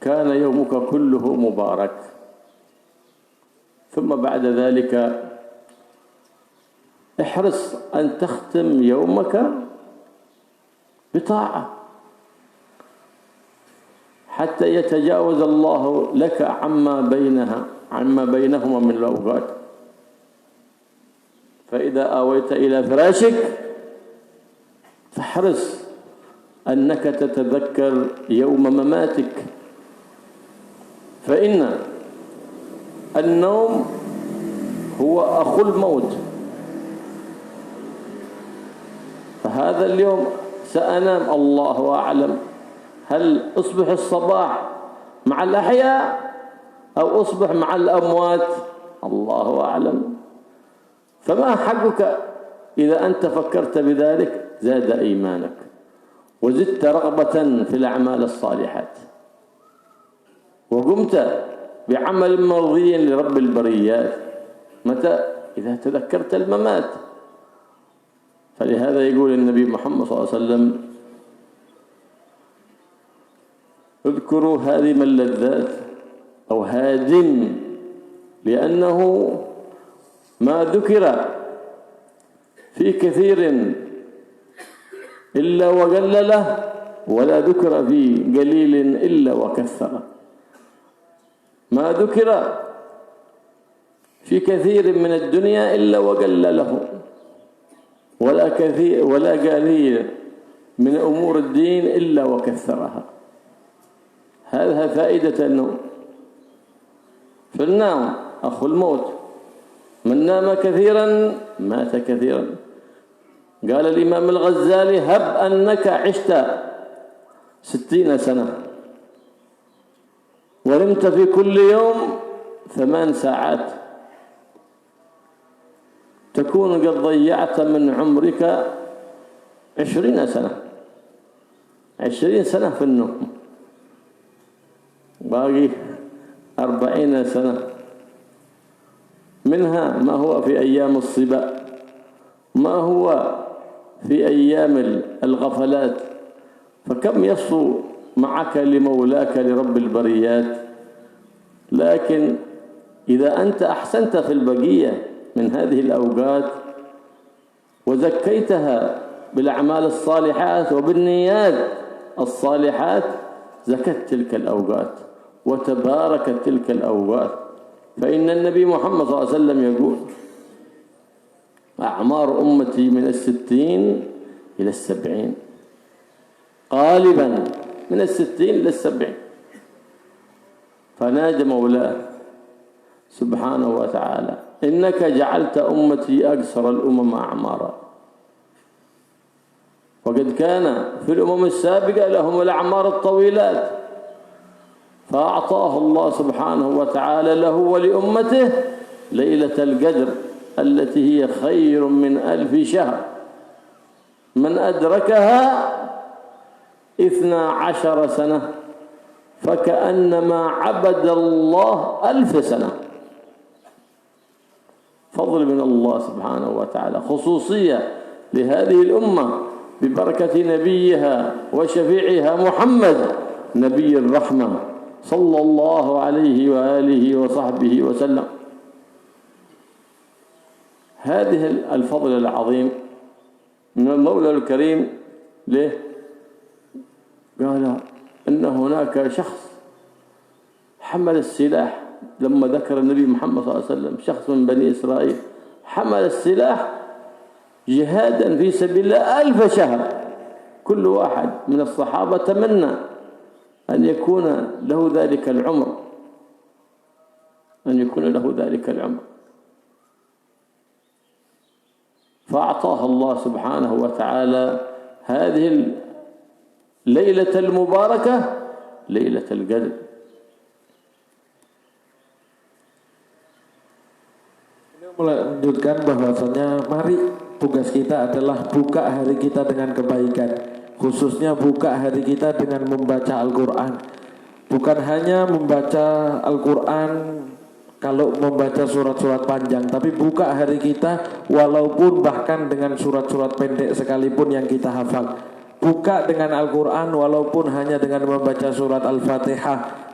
كان يومك كله مبارك. ثم بعد ذلك احرص أن تختم يومك بطاعة حتى يتجاوز الله لك عما بينهما من الأوقات. فإذا آويت إلى فراشك فاحرص أنك تتذكر يوم مماتك، فإن النوم هو أخو الموت. فهذا اليوم سأنام، الله أعلم هل أصبح الصباح مع الأحياء أو أصبح مع الأموات، الله أعلم. فما حقك إذا أنت فكرت بذلك؟ زاد إيمانك وزدت رغبة في الأعمال الصالحات وقمت بعمل مرضي لرب البريات. متى؟ إذا تذكرت الممات. فلهذا يقول النبي محمد صلى الله عليه وسلم: اذكروا هادم اللذات أو هادم، لأنه ما ذكر في كثير إلا وقل له، ولا ذكر في قليل إلا وكثر. ما ذكر في كثير من الدنيا إلا وقل له، ولا قليل من أمور الدين إلا وكثرها. هذا فائدة النوم. فالنوم أخو الموت، من نام كثيرا مات كثيرا. قال الإمام الغزالي: هب أنك عشت 60 سنة ونمت في كل يوم 8 ساعات، تكون قد ضيعت من عمرك 20 سنة. 20 سنة في النوم، باقي 40 سنة، منها ما هو في أيام الصبا، ما هو في أيام الغفلات. فكم يصفو معك لمولاك لرب البريات. لكن إذا أنت أحسنت في البقية من هذه الأوقات وزكيتها بالأعمال الصالحات وبالنيات الصالحات، زكت تلك الأوقات وتباركت تلك الأوقات. فإن النبي محمد صلى الله عليه وسلم يقول: أعمار أمتي من 60 إلى 70، غالبا من 60 إلى 70. فنادى مولاه سبحانه وتعالى: إنك جعلت أمتي أقصر الأمم أعمارا. وقد كان في الأمم السابقة لهم الأعمار الطويلات، فأعطاه الله سبحانه وتعالى له ولأمته ليلة القدر التي هي خير من 1000 شهر. من أدركها 12 سنة فكأنما عبد الله 1000 سنة. فضل من الله سبحانه وتعالى، خصوصية لهذه الأمة ببركة نبيها وشفيعها محمد نبي الرحمة صلى الله عليه وآله وصحبه وسلم. هذه الفضل العظيم من المولى الكريم ليه؟ قال أن هناك شخص حمل السلاح لما ذكر النبي محمد صلى الله عليه وسلم، شخص من بني إسرائيل حمل السلاح جهادا في سبيل الله 1000 شهر. كل واحد من الصحابة تمنى أن يكون له ذلك العمر، فأعطاه الله سبحانه وتعالى هذه الليلة المباركة ليلة القدر. Melanjutkan bahwasanya mari tugas kita adalah buka hari kita dengan kebaikan, khususnya buka hari kita dengan membaca Al-Quran. Bukan hanya membaca Al-Quran kalau membaca surat-surat panjang, tapi buka hari kita walaupun bahkan dengan surat-surat pendek sekalipun yang kita hafal. Buka dengan Al-Quran walaupun hanya dengan membaca surat Al-Fatihah,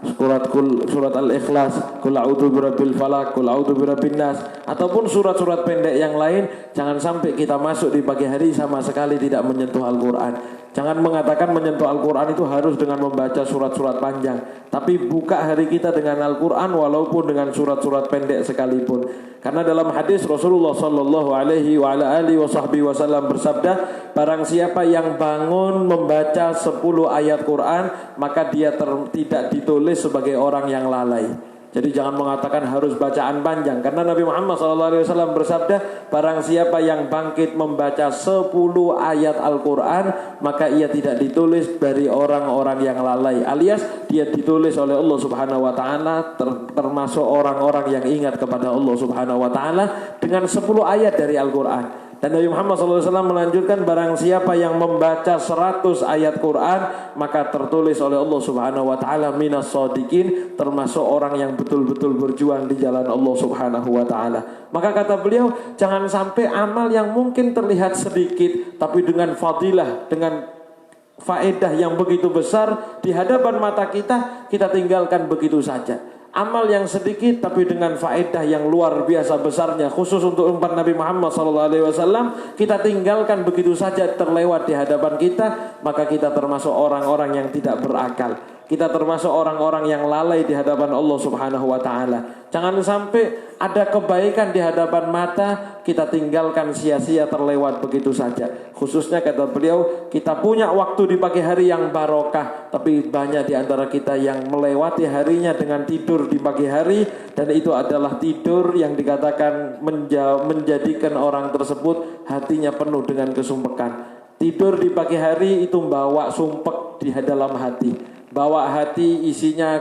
surat Al-Ikhlas, Qul a'udzu birabbil falaq, Qul a'udzu birabbin nas, ataupun surat-surat pendek yang lain. Jangan sampai kita masuk di pagi hari sama sekali tidak menyentuh Al-Quran. Jangan mengatakan menyentuh Al-Quran itu harus dengan membaca surat-surat panjang, tapi buka hari kita dengan Al-Quran walaupun dengan surat-surat pendek sekalipun. Karena dalam hadis Rasulullah sallallahu alaihi wasallam bersabda, barang siapa yang bangun membaca 10 ayat Quran, maka dia tidak ditulis sebagai orang yang lalai. Jadi jangan mengatakan harus bacaan panjang, karena Nabi Muhammad SAW bersabda, barang siapa yang bangkit membaca 10 ayat Al-Quran, maka ia tidak ditulis dari orang-orang yang lalai, alias dia ditulis oleh Allah Subhanahu Wa Taala termasuk orang-orang yang ingat kepada Allah Subhanahu Wa Taala dengan 10 ayat dari Al-Quran. Dan Nabi Muhammad SAW melanjutkan, barang siapa yang membaca 100 ayat Quran, maka tertulis oleh Allah Subhanahu Wa Taala minas shodiqin, termasuk orang yang betul-betul berjuang di jalan Allah Subhanahu Wa Taala. Maka kata beliau, jangan sampai amal yang mungkin terlihat sedikit, tapi dengan fadilah, dengan faedah yang begitu besar di hadapan mata kita, kita tinggalkan begitu saja. Amal yang sedikit tapi dengan faedah yang luar biasa besarnya, khusus untuk umat Nabi Muhammad SAW, kita tinggalkan begitu saja, terlewat di hadapan kita, maka kita termasuk orang-orang yang tidak berakal. Kita termasuk orang-orang yang lalai di hadapan Allah Subhanahu Wa Taala. Jangan sampai ada kebaikan di hadapan mata kita tinggalkan sia-sia, terlewat begitu saja. Khususnya kata beliau, kita punya waktu di pagi hari yang barokah, tapi banyak di antara kita yang melewati harinya dengan tidur di pagi hari, dan itu adalah tidur yang dikatakan menjadikan orang tersebut hatinya penuh dengan kesumpekan. Tidur di pagi hari itu membawa sumpek di dalam hati, bawa hati isinya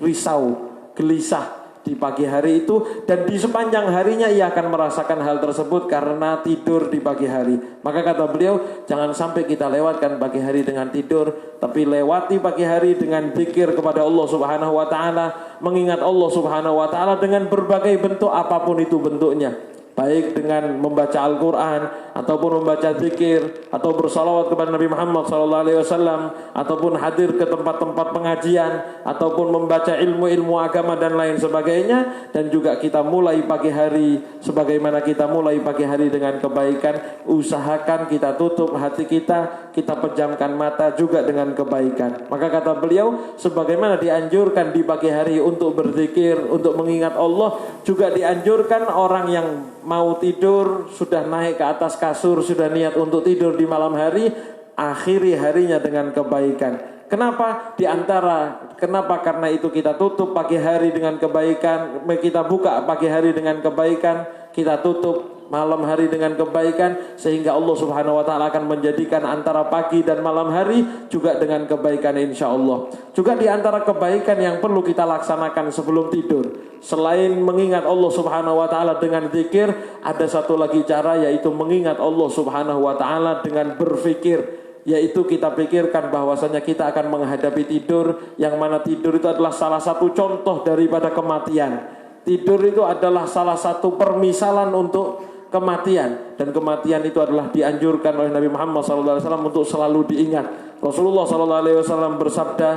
risau, gelisah di pagi hari itu, dan di sepanjang harinya ia akan merasakan hal tersebut karena tidur di pagi hari. Maka kata beliau, jangan sampai kita lewatkan pagi hari dengan tidur, tapi lewati pagi hari dengan zikir kepada Allah Subhanahu Wa Taala, mengingat Allah Subhanahu Wa Taala dengan berbagai bentuk apapun itu bentuknya, baik dengan membaca Al-Quran, ataupun membaca zikir, atau bersalawat kepada Nabi Muhammad SAW, ataupun hadir ke tempat-tempat pengajian, ataupun membaca ilmu-ilmu agama dan lain sebagainya. Dan juga kita mulai pagi hari sebagaimana kita mulai pagi hari dengan kebaikan, usahakan kita tutup hati kita pejamkan mata juga dengan kebaikan. Maka kata beliau, sebagaimana dianjurkan di pagi hari untuk berzikir, untuk mengingat Allah, juga dianjurkan orang yang mau tidur, sudah naik ke atas kasur, sudah niat untuk tidur di malam hari, akhiri harinya dengan kebaikan. Kenapa? Kenapa? Karena itu kita tutup pagi hari dengan kebaikan, kita buka pagi hari dengan kebaikan, kita tutup malam hari dengan kebaikan, sehingga Allah Subhanahu Wa Taala akan menjadikan antara pagi dan malam hari juga dengan kebaikan, insya Allah. Juga di antara kebaikan yang perlu kita laksanakan sebelum tidur, selain mengingat Allah Subhanahu Wa Taala dengan zikir, ada satu lagi cara, yaitu mengingat Allah Subhanahu Wa Taala dengan berfikir. Yaitu kita pikirkan bahwasanya kita akan menghadapi tidur, yang mana tidur itu adalah salah satu contoh daripada kematian. Tidur itu adalah salah satu permisalan untuk kematian, dan kematian itu adalah dianjurkan oleh Nabi Muhammad SAW untuk selalu diingat. Rasulullah SAW bersabda,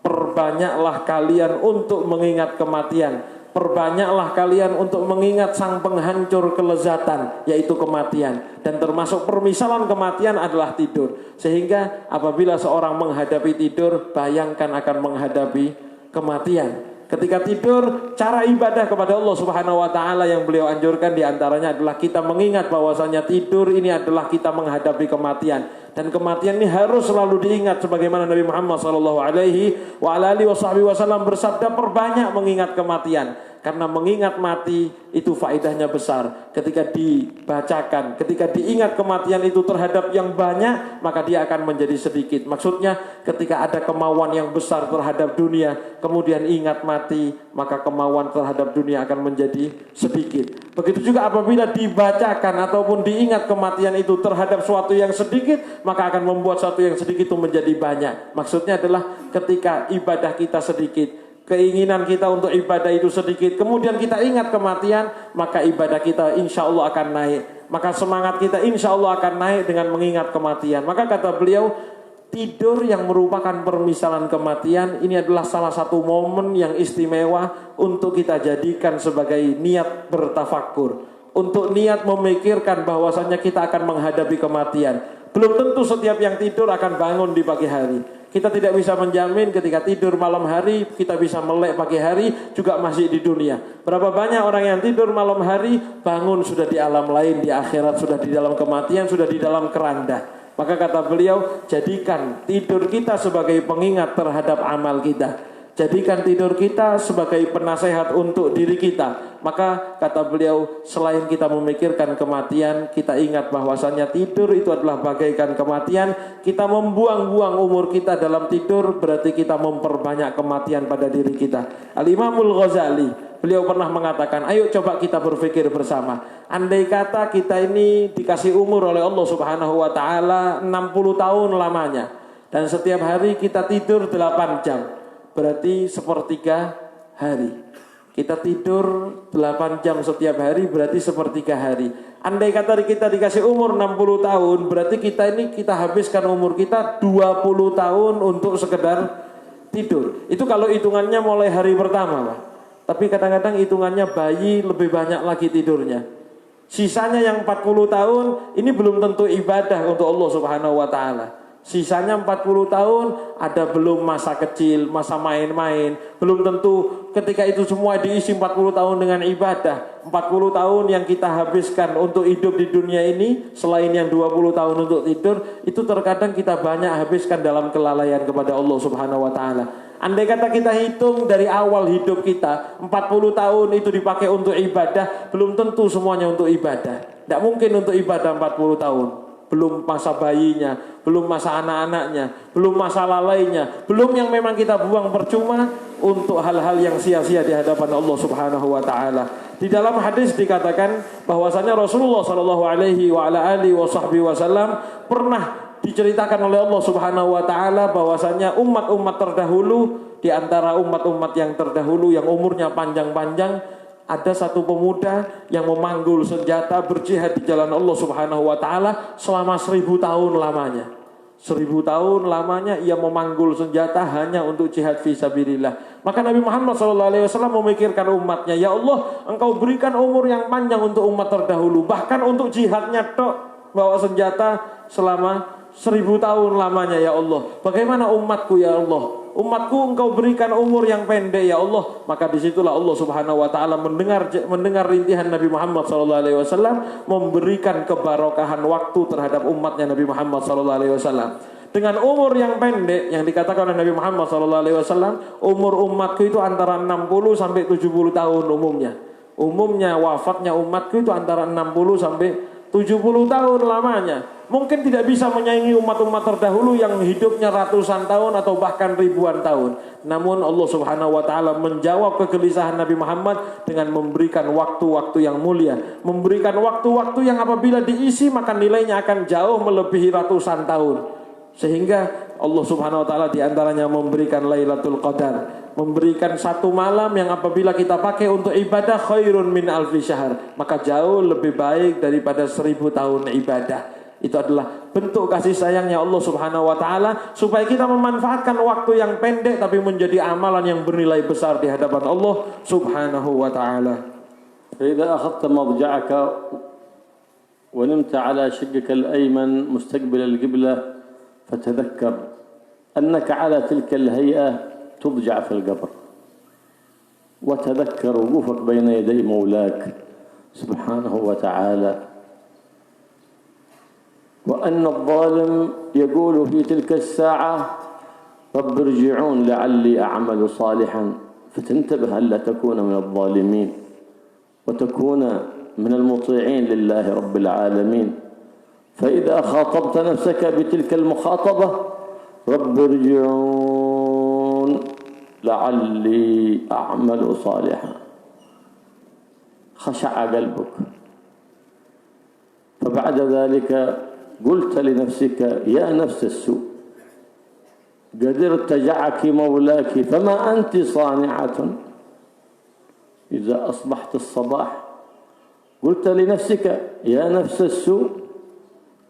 perbanyaklah kalian untuk mengingat kematian, perbanyaklah kalian untuk mengingat sang penghancur kelezatan, yaitu kematian. Dan termasuk permisalan kematian adalah tidur. Sehingga apabila seorang menghadapi tidur, bayangkan akan menghadapi kematian. Ketika tidur, cara ibadah kepada Allah Subhanahu wa taala yang beliau anjurkan diantaranya adalah kita mengingat bahwasanya tidur ini adalah kita menghadapi kematian. Dan kematian ini harus selalu diingat, sebagaimana Nabi Muhammad SAW bersabda, perbanyak mengingat kematian. Karena mengingat mati itu faedahnya besar. Ketika dibacakan, ketika diingat kematian itu terhadap yang banyak, maka dia akan menjadi sedikit. Maksudnya ketika ada kemauan yang besar terhadap dunia, kemudian ingat mati, maka kemauan terhadap dunia akan menjadi sedikit. Begitu juga apabila dibacakan ataupun diingat kematian itu terhadap suatu yang sedikit, maka akan membuat suatu yang sedikit itu menjadi banyak. Maksudnya adalah ketika ibadah kita sedikit, keinginan kita untuk ibadah itu sedikit, kemudian kita ingat kematian, maka ibadah kita insya Allah akan naik. Maka semangat kita insya Allah akan naik dengan mengingat kematian. Maka kata beliau, tidur yang merupakan permisalan kematian ini adalah salah satu momen yang istimewa untuk kita jadikan sebagai niat bertafakur, untuk niat memikirkan bahwasannya kita akan menghadapi kematian. Belum tentu setiap yang tidur akan bangun di pagi hari. Kita tidak bisa menjamin ketika tidur malam hari kita bisa melek pagi hari juga masih di dunia. Berapa banyak orang yang tidur malam hari bangun sudah di alam lain, di akhirat, sudah di dalam kematian, sudah di dalam keranda. Maka kata beliau, jadikan tidur kita sebagai pengingat terhadap amal kita. Jadikan tidur kita sebagai penasehat untuk diri kita. Maka kata beliau, selain kita memikirkan kematian, kita ingat bahwasannya tidur itu adalah bagaikan kematian. Kita membuang-buang umur kita dalam tidur, berarti kita memperbanyak kematian pada diri kita. Al-Imamul Ghazali, beliau pernah mengatakan, ayo coba kita berpikir bersama. Andai kata kita ini dikasih umur oleh Allah Subhanahu wa taala 60 tahun lamanya, dan setiap hari kita tidur 8 jam, berarti sepertiga hari. Kita tidur 8 jam setiap hari, berarti sepertiga hari. Andai kata kita dikasih umur 60 tahun, berarti kita habiskan umur kita 20 tahun untuk sekedar tidur. Itu kalau hitungannya mulai hari pertama, Pak. Tapi kadang-kadang hitungannya bayi lebih banyak lagi tidurnya. Sisanya yang 40 tahun, ini belum tentu ibadah untuk Allah Subhanahu wa taala. Sisanya 40 tahun ada belum masa kecil, masa main-main. Belum tentu ketika itu semua diisi 40 tahun dengan ibadah. 40 tahun yang kita habiskan untuk hidup di dunia ini, selain yang 20 tahun untuk tidur, itu terkadang kita banyak habiskan dalam kelalaian kepada Allah Subhanahu wa taala. Andai kata kita hitung dari awal hidup kita, 40 tahun itu dipakai untuk ibadah, belum tentu semuanya untuk ibadah. Tidak mungkin untuk ibadah 40 tahun. Belum masa bayinya, belum masa anak-anaknya, belum masa lalainya, belum yang memang kita buang percuma untuk hal-hal yang sia-sia di hadapan Allah Subhanahu wa taala. Di dalam hadis dikatakan bahwasanya Rasulullah sallallahu alaihi wasallam pernah diceritakan oleh Allah Subhanahu wa taala bahwasanya umat-umat terdahulu, di antara umat-umat yang terdahulu yang umurnya panjang-panjang, ada satu pemuda yang memanggul senjata berjihad di jalan Allah Subhanahu wa taala selama 1000 tahun lamanya. 1000 tahun lamanya ia memanggul senjata hanya untuk jihad fisabilillah. Maka Nabi Muhammad SAW memikirkan umatnya, ya Allah, Engkau berikan umur yang panjang untuk umat terdahulu, bahkan untuk jihadnya tok bawa senjata selama 1000 tahun lamanya, ya Allah. Bagaimana umatku, ya Allah? Umatku Engkau berikan umur yang pendek, ya Allah. Maka disitulah Allah Subhanahu wa taala mendengar rintihan Nabi Muhammad SAW, memberikan kebarokahan waktu terhadap umatnya Nabi Muhammad SAW. Dengan umur yang pendek yang dikatakan oleh Nabi Muhammad SAW, umur umatku itu antara 60 sampai 70 tahun umumnya. Umumnya wafatnya umatku itu antara 60 sampai 70 tahun lamanya. Mungkin tidak bisa menyaingi umat-umat terdahulu yang hidupnya ratusan tahun atau bahkan ribuan tahun. Namun Allah Subhanahu wa taala menjawab kegelisahan Nabi Muhammad dengan memberikan waktu-waktu yang mulia, memberikan waktu-waktu yang apabila diisi maka nilainya akan jauh melebihi ratusan tahun. Sehingga Allah Subhanahu wa taala di antaranya memberikan Lailatul Qadar, memberikan satu malam yang apabila kita pakai untuk ibadah khairun min alfi syahr, maka jauh lebih baik daripada 1000 tahun ibadah. Itu adalah bentuk kasih sayangnya Allah Subhanahu wa taala supaya kita memanfaatkan waktu yang pendek tapi menjadi amalan yang bernilai besar di hadapan Allah Subhanahu wa taala. فإذا أخذت مضجعك ونمت على شقك الأيمن مستقبل القبلة فتذكر أنك على تلك الهيئة تضجع في القبر، وتذكر وقوفك بين يدي مولاك سبحانه وتعالى، وأن الظالم يقول في تلك الساعة رب ارجعون لعلي أعمل صالحا، فتنتبه ألا تكون من الظالمين وتكون من المطيعين لله رب العالمين. فإذا خاطبت نفسك بتلك المخاطبة رب ارجعون لعلي أعمل صالحا، خشع قلبك. فبعد ذلك قلت لنفسك يا نفس السوء قد ارتجعك مولاك فما أنت صانعة. إذا أصبحت الصباح قلت لنفسك يا نفس السوء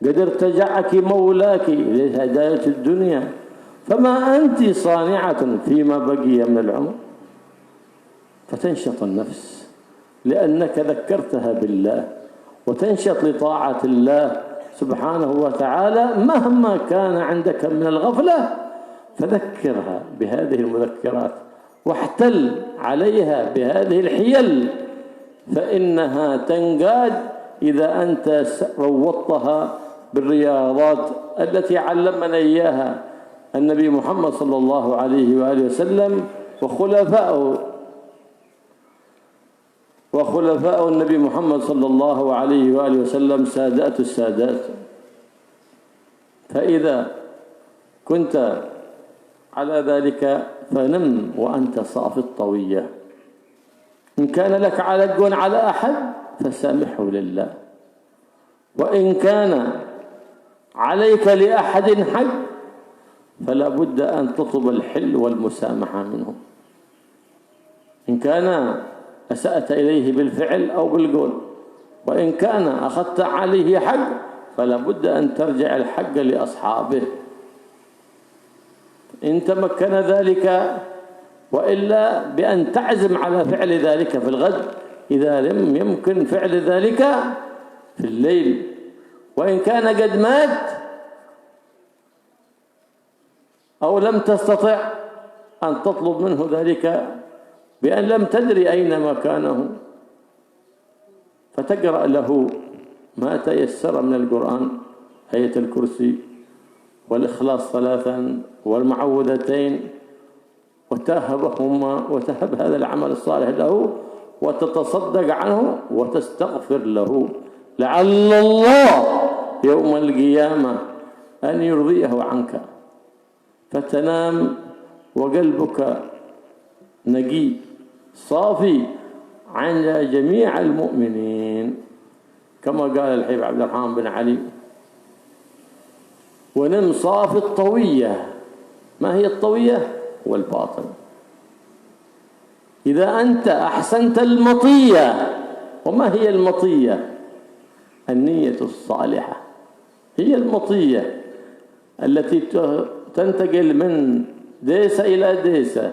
قد ارتجعك مولاك لهداية الدنيا فما أنت صانعة فيما بقي من العمر. فتنشط النفس لأنك ذكرتها بالله، وتنشط لطاعة الله سبحانه وتعالى مهما كان عندك من الغفلة، فذكرها بهذه المذكرات واحتل عليها بهذه الحيل، فإنها تنقاد إذا أنت روضتها بالرياضات التي علمنا إياها النبي محمد صلى الله عليه وآله وسلم وخلفاء النبي محمد صلى الله عليه وآله وسلم سادات السادات. فإذا كنت على ذلك فنم وأنت صافي الطوية. إن كان لك علق على أحد فسامحه لله، وإن كان عليك لأحد حق فلا بد أن تطلب الحل والمسامحة منه. إن كان أسأت إليه بالفعل أو بالقول، وإن كان أخذت عليه حق فلا بد أن ترجع الحق لأصحابه إن تمكن ذلك، وإلا بأن تعزم على فعل ذلك في الغد إذا لم يمكن فعل ذلك في الليل. وإن كان قد مات أو لم تستطع أن تطلب منه ذلك بأن لم تدري أين مكانه، فتقرأ له ما تيسر من القرآن، آية الكرسي والإخلاص 3 والمعوذتين، وتهب هذا العمل الصالح له وتتصدق عنه وتستغفر له لعل الله يوم القيامة أن يرضيه عنك، فتنام وقلبك نقي صافي عند جميع المؤمنين، كما قال الحبيب عبد الرحمن بن علي: ونم صافي الطوية. ما هي الطوية؟ هو الباطن. إذا أنت أحسنت المطية. وما هي المطية؟ النية الصالحة هي المطية التي تنتقل من ديسة إلى ديسة،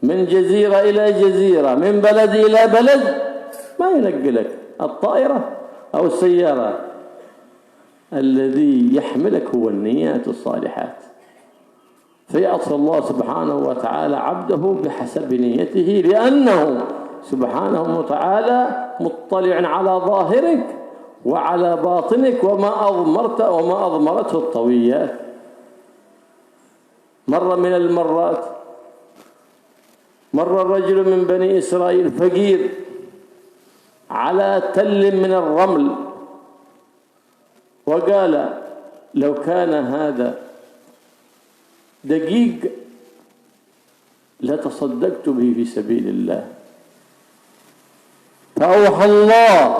من جزيرة إلى جزيرة، من بلد إلى بلد. ما ينقلك الطائرة أو السيارة، الذي يحملك هو النيات الصالحات. فيعطي الله سبحانه وتعالى عبده بحسب نيته، لأنه سبحانه وتعالى مطلع على ظاهرك وعلى باطنك وما أضمرته الطويات. مرة من المرات مر الرجل من بني إسرائيل فقير على تل من الرمل، وقال: لو كان هذا دقيق لتصدقت به في سبيل الله. فأوحى الله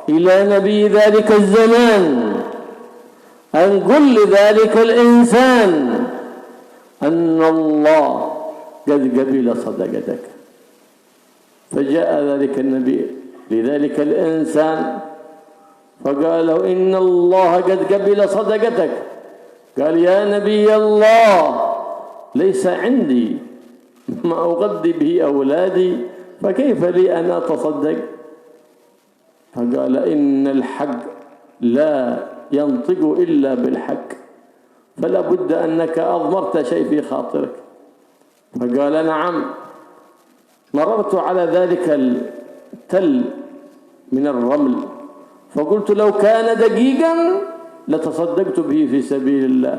إلى نبي ذلك الزمان أن قل لذلك الإنسان أن الله قد قبل صدقتك. فجاء ذلك النبي لذلك الإنسان فقال له إن الله قد قبل صدقتك. قال يا نبي الله ليس عندي ما أغذي به أولادي فكيف لي أن أتصدق؟ فقال إن الحق لا ينطق إلا بالحق فلا بد أنك أضمرت شيء في خاطرك. فقال نعم. مررت على ذلك التل من الرمل فقلت لو كان دقيقا لتصدقت به في سبيل الله.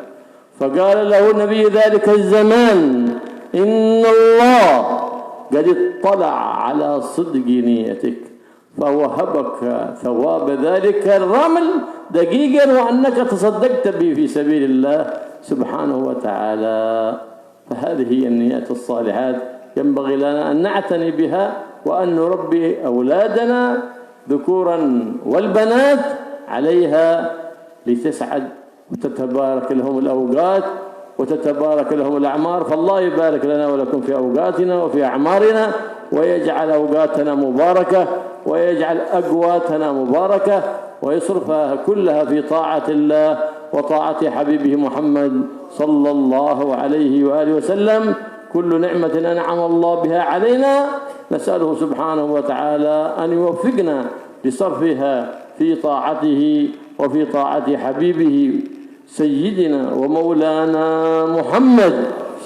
فقال له نبي ذلك الزمان إن الله قد اطلع على صدق نيتك فوهبك ثواب ذلك الرمل دقيقا وأنك تصدقت به في سبيل الله سبحانه وتعالى. فهذه هي النيات الصالحات ينبغي لنا أن نعتني بها وأن نربي أولادنا ذكورا والبنات عليها لتسعد وتتبارك لهم الأوقات وتتبارك لهم الأعمار. فالله يبارك لنا ولكم في أوقاتنا وفي أعمارنا ويجعل أوقاتنا مباركة ويجعل أقواتنا مباركة ويصرفها كلها في طاعة الله وطاعة حبيبه محمد صلى الله عليه وآله وسلم. كل نعمة أنعم الله بها علينا نسأله سبحانه وتعالى أن يوفقنا لصرفها في طاعته وفي طاعة حبيبه سيدنا ومولانا محمد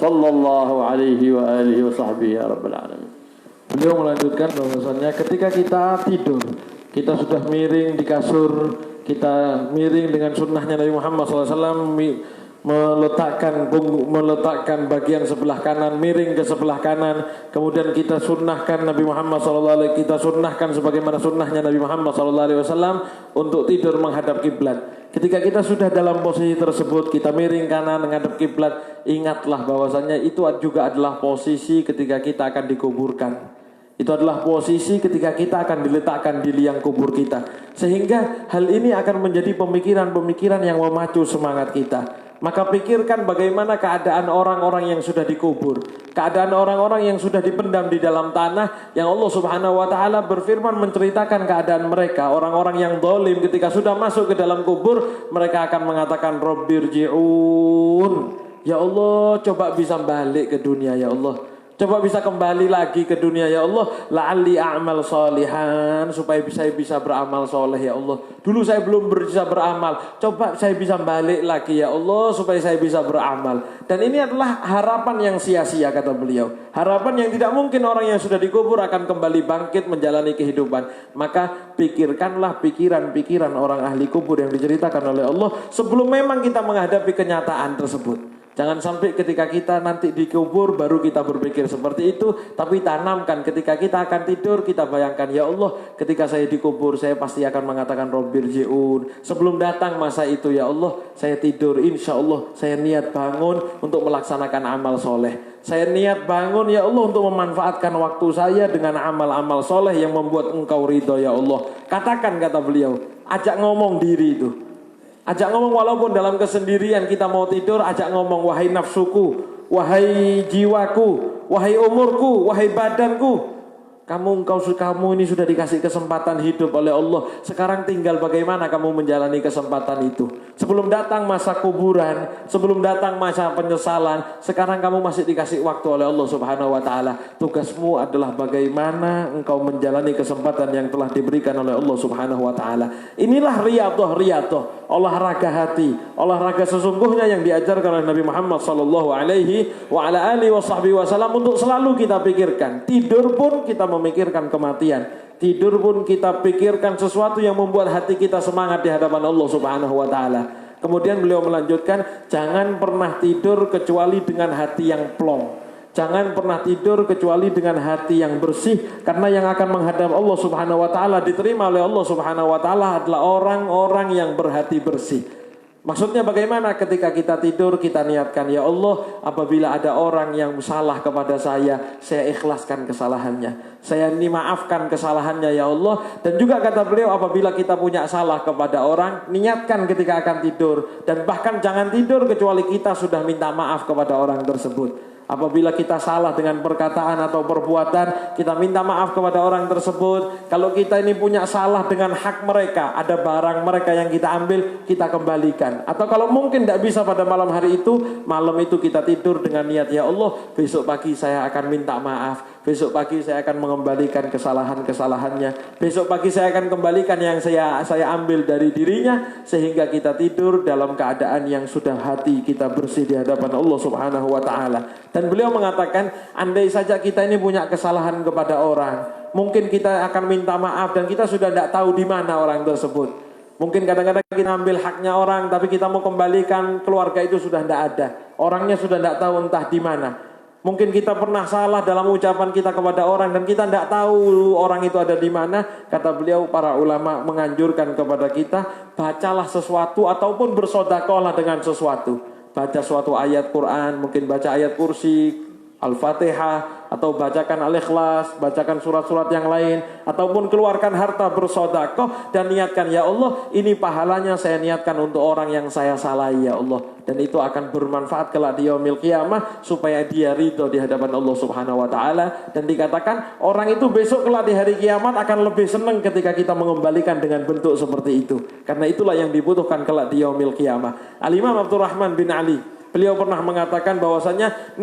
صلى الله عليه وآله وصحبه يا رب العالمين. Beliau melanjutkan bahwasannya ketika kita tidur, kita sudah miring di kasur, kita miring dengan sunnahnya Nabi Muhammad SAW, meletakkan bagian sebelah kanan miring ke sebelah kanan, kemudian kita sunnahkan Nabi Muhammad SAW, kita sunnahkan sebagaimana sunnahnya Nabi Muhammad SAW untuk tidur menghadap kiblat. Ketika kita sudah dalam posisi tersebut, kita miring kanan menghadap kiblat, ingatlah bahwasannya itu juga adalah posisi ketika kita akan dikuburkan. Itu adalah posisi ketika kita akan diletakkan di liang kubur kita. Sehingga hal ini akan menjadi pemikiran-pemikiran yang memacu semangat kita. Maka pikirkan bagaimana keadaan orang-orang yang sudah dikubur, keadaan orang-orang yang sudah dipendam di dalam tanah, yang Allah Subhanahu wa taala berfirman menceritakan keadaan mereka. Orang-orang yang zalim ketika sudah masuk ke dalam kubur, mereka akan mengatakan Rabbirji'un. Ya Allah, coba bisa balik ke dunia ya Allah. Coba bisa kembali lagi ke dunia ya Allah, la'alli a'mal sholihan, supaya saya bisa beramal soleh ya Allah. Dulu saya belum bisa beramal, coba saya bisa balik lagi ya Allah supaya saya bisa beramal. Dan ini adalah harapan yang sia-sia kata beliau. Harapan yang tidak mungkin orang yang sudah dikubur akan kembali bangkit menjalani kehidupan. Maka pikirkanlah pikiran-pikiran orang ahli kubur yang diceritakan oleh Allah sebelum memang kita menghadapi kenyataan tersebut. Jangan sampai ketika kita nanti dikubur baru kita berpikir seperti itu. Tapi tanamkan ketika kita akan tidur, kita bayangkan ya Allah, ketika saya dikubur saya pasti akan mengatakan Rabbirji'un. Sebelum datang masa itu ya Allah, saya tidur, insya Allah saya niat bangun untuk melaksanakan amal soleh. Saya niat bangun ya Allah untuk memanfaatkan waktu saya dengan amal-amal soleh yang membuat engkau ridho ya Allah. Katakan kata beliau, ajak ngomong diri itu. Ajak ngomong walaupun dalam kesendirian kita mau tidur, ajak ngomong wahai nafsuku, wahai jiwaku, wahai umurku, wahai badanku. Kamu ini sudah dikasih kesempatan hidup oleh Allah. Sekarang tinggal bagaimana kamu menjalani kesempatan itu. Sebelum datang masa kuburan, sebelum datang masa penyesalan, sekarang kamu masih dikasih waktu oleh Allah Subhanahu wa taala. Tugasmu adalah bagaimana engkau menjalani kesempatan yang telah diberikan oleh Allah Subhanahu wa taala. Inilah riyadhah, olahraga hati, olahraga sesungguhnya yang diajarkan oleh Nabi Muhammad sallallahu alaihi wa ala alihi wasallam untuk selalu kita pikirkan. Tidur pun kita memikirkan kematian. Tidur pun kita pikirkan sesuatu yang membuat hati kita semangat di hadapan Allah Subhanahu wa taala. Kemudian beliau melanjutkan, jangan pernah tidur kecuali dengan hati yang plong. Jangan pernah tidur kecuali dengan hati yang bersih, karena yang akan menghadap Allah Subhanahu wa taala, diterima oleh Allah Subhanahu wa taala adalah orang-orang yang berhati bersih. Maksudnya bagaimana? Ketika kita tidur kita niatkan, ya Allah, apabila ada orang yang salah kepada saya ikhlaskan kesalahannya, saya maafkan kesalahannya ya Allah. Dan juga kata beliau, apabila kita punya salah kepada orang, niatkan ketika akan tidur. Dan bahkan jangan tidur kecuali kita sudah minta maaf kepada orang tersebut. Apabila kita salah dengan perkataan atau perbuatan, kita minta maaf kepada orang tersebut. Kalau kita ini punya salah dengan hak mereka, ada barang mereka yang kita ambil, kita kembalikan. Atau kalau mungkin tidak bisa pada malam hari itu, malam itu kita tidur dengan niat, ya Allah, besok pagi saya akan minta maaf. Besok pagi saya akan mengembalikan kesalahan-kesalahannya. Besok pagi saya akan kembalikan yang saya ambil dari dirinya. Sehingga kita tidur dalam keadaan yang sudah hati kita bersih di hadapan Allah Subhanahu wa ta'ala. Dan beliau mengatakan, andai saja kita ini punya kesalahan kepada orang, mungkin kita akan minta maaf dan kita sudah tidak tahu di mana orang tersebut. Mungkin kadang-kadang kita ambil haknya orang, tapi kita mau kembalikan, keluarga itu sudah tidak ada. Orangnya sudah tidak tahu entah di mana. Mungkin kita pernah salah dalam ucapan kita kepada orang dan kita tidak tahu orang itu ada di mana. Kata beliau, para ulama menganjurkan kepada kita, bacalah sesuatu ataupun bersedekahlah dengan sesuatu. Baca suatu ayat Quran, mungkin baca ayat kursi, Al-Fatihah, atau bacakan Al-Ikhlas, bacakan surat-surat yang lain, ataupun keluarkan harta bersedekah dan niatkan, ya Allah, ini pahalanya saya niatkan untuk orang yang saya salahi, ya Allah. Dan itu akan bermanfaat kelak di yaumil qiyamah, supaya dia ridho di hadapan Allah Subhanahu wa ta'ala. Dan dikatakan orang itu besok kelak di hari kiamat akan lebih senang ketika kita mengembalikan dengan bentuk seperti itu. Karena itulah yang dibutuhkan kelak di yaumil qiyamah. Al-Imam Abdurrahman bin Ali, beliau pernah mengatakan bahwasanya,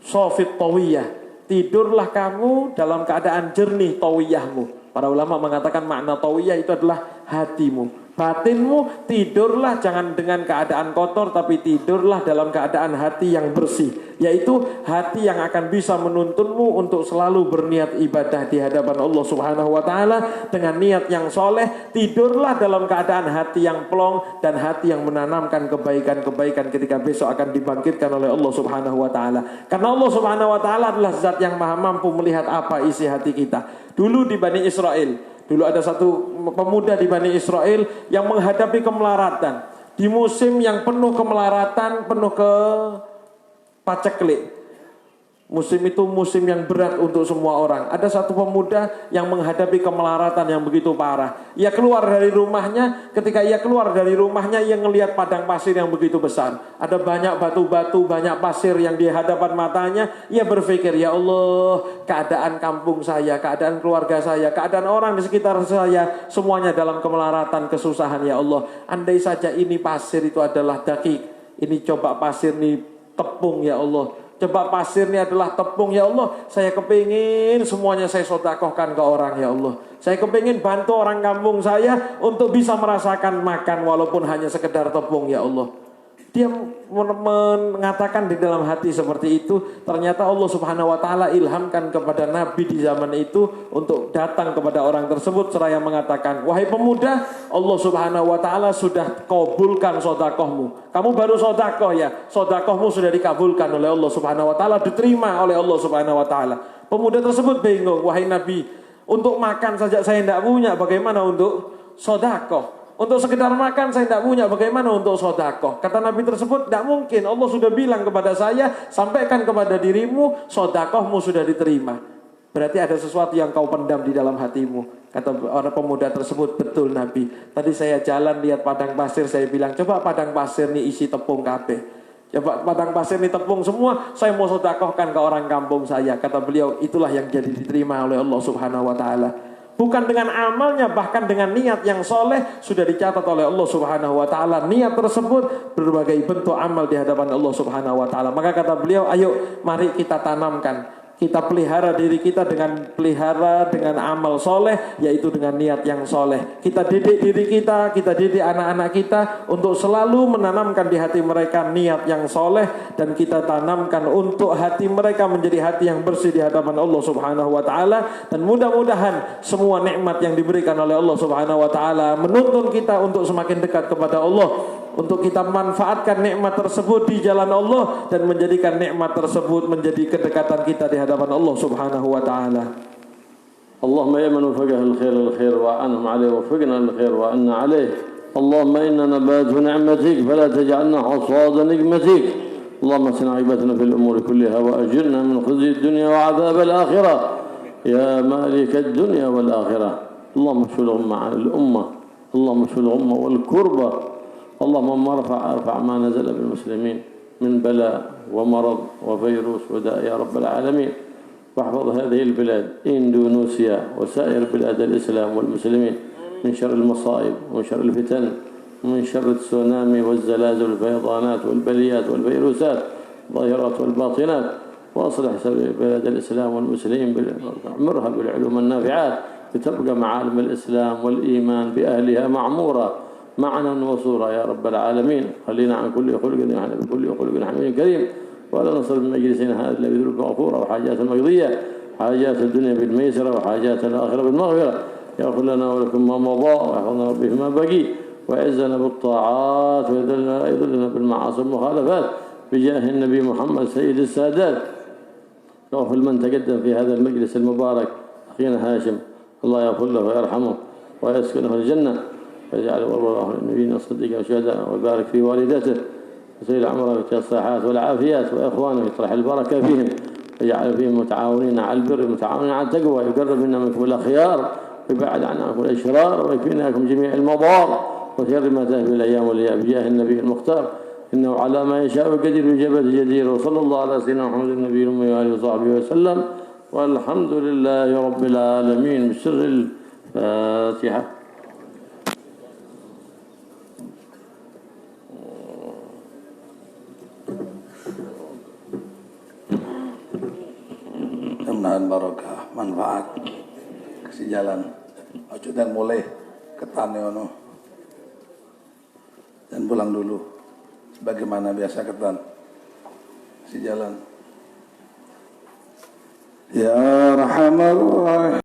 Sofit tawiyah, tidurlah kamu dalam keadaan jernih tawiyahmu. Para ulama mengatakan makna tawiyah itu adalah hatimu, batinmu. Tidurlah jangan dengan keadaan kotor, tapi tidurlah dalam keadaan hati yang bersih, yaitu hati yang akan bisa menuntunmu untuk selalu berniat ibadah di hadapan Allah Subhanahu wa ta'ala dengan niat yang soleh. Tidurlah dalam keadaan hati yang plong dan hati yang menanamkan kebaikan-kebaikan ketika besok akan dibangkitkan oleh Allah Subhanahu wa ta'ala. Karena Allah Subhanahu wa ta'ala adalah zat yang maha mampu melihat apa isi hati kita. Dulu di Bani Israel, dulu ada satu pemuda di Bani Israel yang menghadapi kemelaratan. Di musim yang penuh kemelaratan, penuh paceklik. Musim itu musim yang berat untuk semua orang. Ada satu pemuda yang menghadapi kemelaratan yang begitu parah. Ia keluar dari rumahnya, ketika ia keluar dari rumahnya, ia melihat padang pasir yang begitu besar. Ada banyak batu-batu, banyak pasir yang di hadapan matanya. Ia berpikir, ya Allah, keadaan kampung saya, keadaan keluarga saya, keadaan orang di sekitar saya, semuanya dalam kemelaratan, kesusahan, ya Allah. Andai saja ini pasir itu adalah dakik, ini coba pasir ini tepung, ya Allah. Coba pasir ini adalah tepung, ya Allah. Saya kepingin semuanya saya sedekahkan ke orang, ya Allah. Saya kepingin bantu orang kampung saya untuk bisa merasakan makan walaupun hanya sekedar tepung, ya Allah. Dia mengatakan di dalam hati seperti itu. Ternyata Allah Subhanahu wa ta'ala ilhamkan kepada Nabi di zaman itu untuk datang kepada orang tersebut seraya mengatakan, wahai pemuda, Allah Subhanahu wa ta'ala sudah kabulkan sedekahmu. Kamu baru sedekah, ya, sedekahmu sudah dikabulkan oleh Allah Subhanahu wa ta'ala, diterima oleh Allah Subhanahu wa ta'ala. Pemuda tersebut bingung, wahai Nabi, untuk makan saja saya tidak punya, bagaimana untuk sedekah? Untuk sekedar makan saya tidak punya, bagaimana untuk sedekah? Kata Nabi tersebut, tidak mungkin. Allah sudah bilang kepada saya, sampaikan kepada dirimu, sedekahmu sudah diterima. Berarti ada sesuatu yang kau pendam di dalam hatimu. Kata orang pemuda tersebut, betul Nabi. Tadi saya jalan lihat padang pasir, saya bilang, coba padang pasir ini isi tepung kabeh. Coba padang pasir ini tepung semua, saya mau sedekahkan ke orang kampung saya. Kata beliau, itulah yang jadi diterima oleh Allah Subhanahu wa ta'ala. Bukan dengan amalnya, bahkan dengan niat yang soleh sudah dicatat oleh Allah Subhanahu wa ta'ala. Niat tersebut berbagai bentuk amal di hadapan Allah Subhanahu wa ta'ala. Maka kata beliau, ayo mari kita tanamkan, kita pelihara diri kita dengan amal soleh, yaitu dengan niat yang soleh. Kita didik diri kita didik anak-anak kita untuk selalu menanamkan di hati mereka niat yang soleh, dan kita tanamkan untuk hati mereka menjadi hati yang bersih di hadapan Allah Subhanahu wa ta'ala. Dan mudah-mudahan semua nikmat yang diberikan oleh Allah Subhanahu wa ta'ala menuntun kita untuk semakin dekat kepada Allah, untuk kita manfaatkan nikmat tersebut di jalan Allah dan menjadikan nikmat tersebut menjadi kedekatan kita di hadapan Allah Subhanahu wa ta'ala. Allahumma ya man wafaqahu al-khair wa anhum alayhi wa wafaqna al-khair wa anna alayhi اللهم إنا نبات نعمتك فلا تجعلنا حصاد نقمتك. اللهم احسن عاقبتنا في الأمور كلها وأجرنا من خزي الدنيا وعذاب الآخرة يا مالك الدنيا والآخرة. اللهم اشف الغمة عن الأمة، اللهم اشف الغمة والكربة. اللهم ارفع ما نزل بالمسلمين من بلاء ومرض وفيروس وداء يا رب العالمين. واحفظ هذه البلاد إندونيسيا وسائر بلاد الإسلام والمسلمين من شر المصائب ومن شر الفتن ومن شر التسونامي والزلازل والفيضانات والبليات والفيروسات الظاهرات والباطنات. واصلح بلاد الإسلام والمسلمين وعمرها بالعلوم النافعات لتبقى معالم الإسلام والإيمان بأهلها معمورة معنا وصورة يا رب العالمين. خلينا عن كل خلق نحن بكل خلق حميد كريم. ولا نصل بمجلسنا هذا الذي يدرك غفورا وحاجات المقضية حاجات الدنيا بالميسرة وحاجات الآخرة بالمغفرة. يغفر لنا ولكم ما مضى ويحفظنا ربي فيما بقي ويعزنا بالطاعات ويذلنا بالمعاصي والمخالفات بجاه النبي محمد سيد السادات. يغفر من تقدم في هذا المجلس المبارك أخينا هاشم، الله يغفر له ويرحمه ويسكنه الجنة ويجعل الله النبيين الصديقين والشهداء ويبارك في والدته وسيل عمره في الصحات والعافيات وإخوانه يطرح البركة فيهم ويجعل فيهم متعاونين على البر متعاونين على التقوى. يقرب منا منكم الأخيار ويبعد عنكم الأشرار ويكفيناكم جميع المضار وشر ما تهفي الأيام والأيام بجاه النبي المختار إنه على ما يشاء قدير بجبة جدير. وصلى الله على سيدنا محمد النبي الأمي وآله وصحبه وسلم والحمد لله رب العالمين. بسر الفاتحة. Mudah-mudahan barokah, manfaat, kasih jalan. Ojo dan mulai ketan ono dan pulang dulu sebagaimana biasa ketan. Kasih jalan. Ya Rahman Rahim.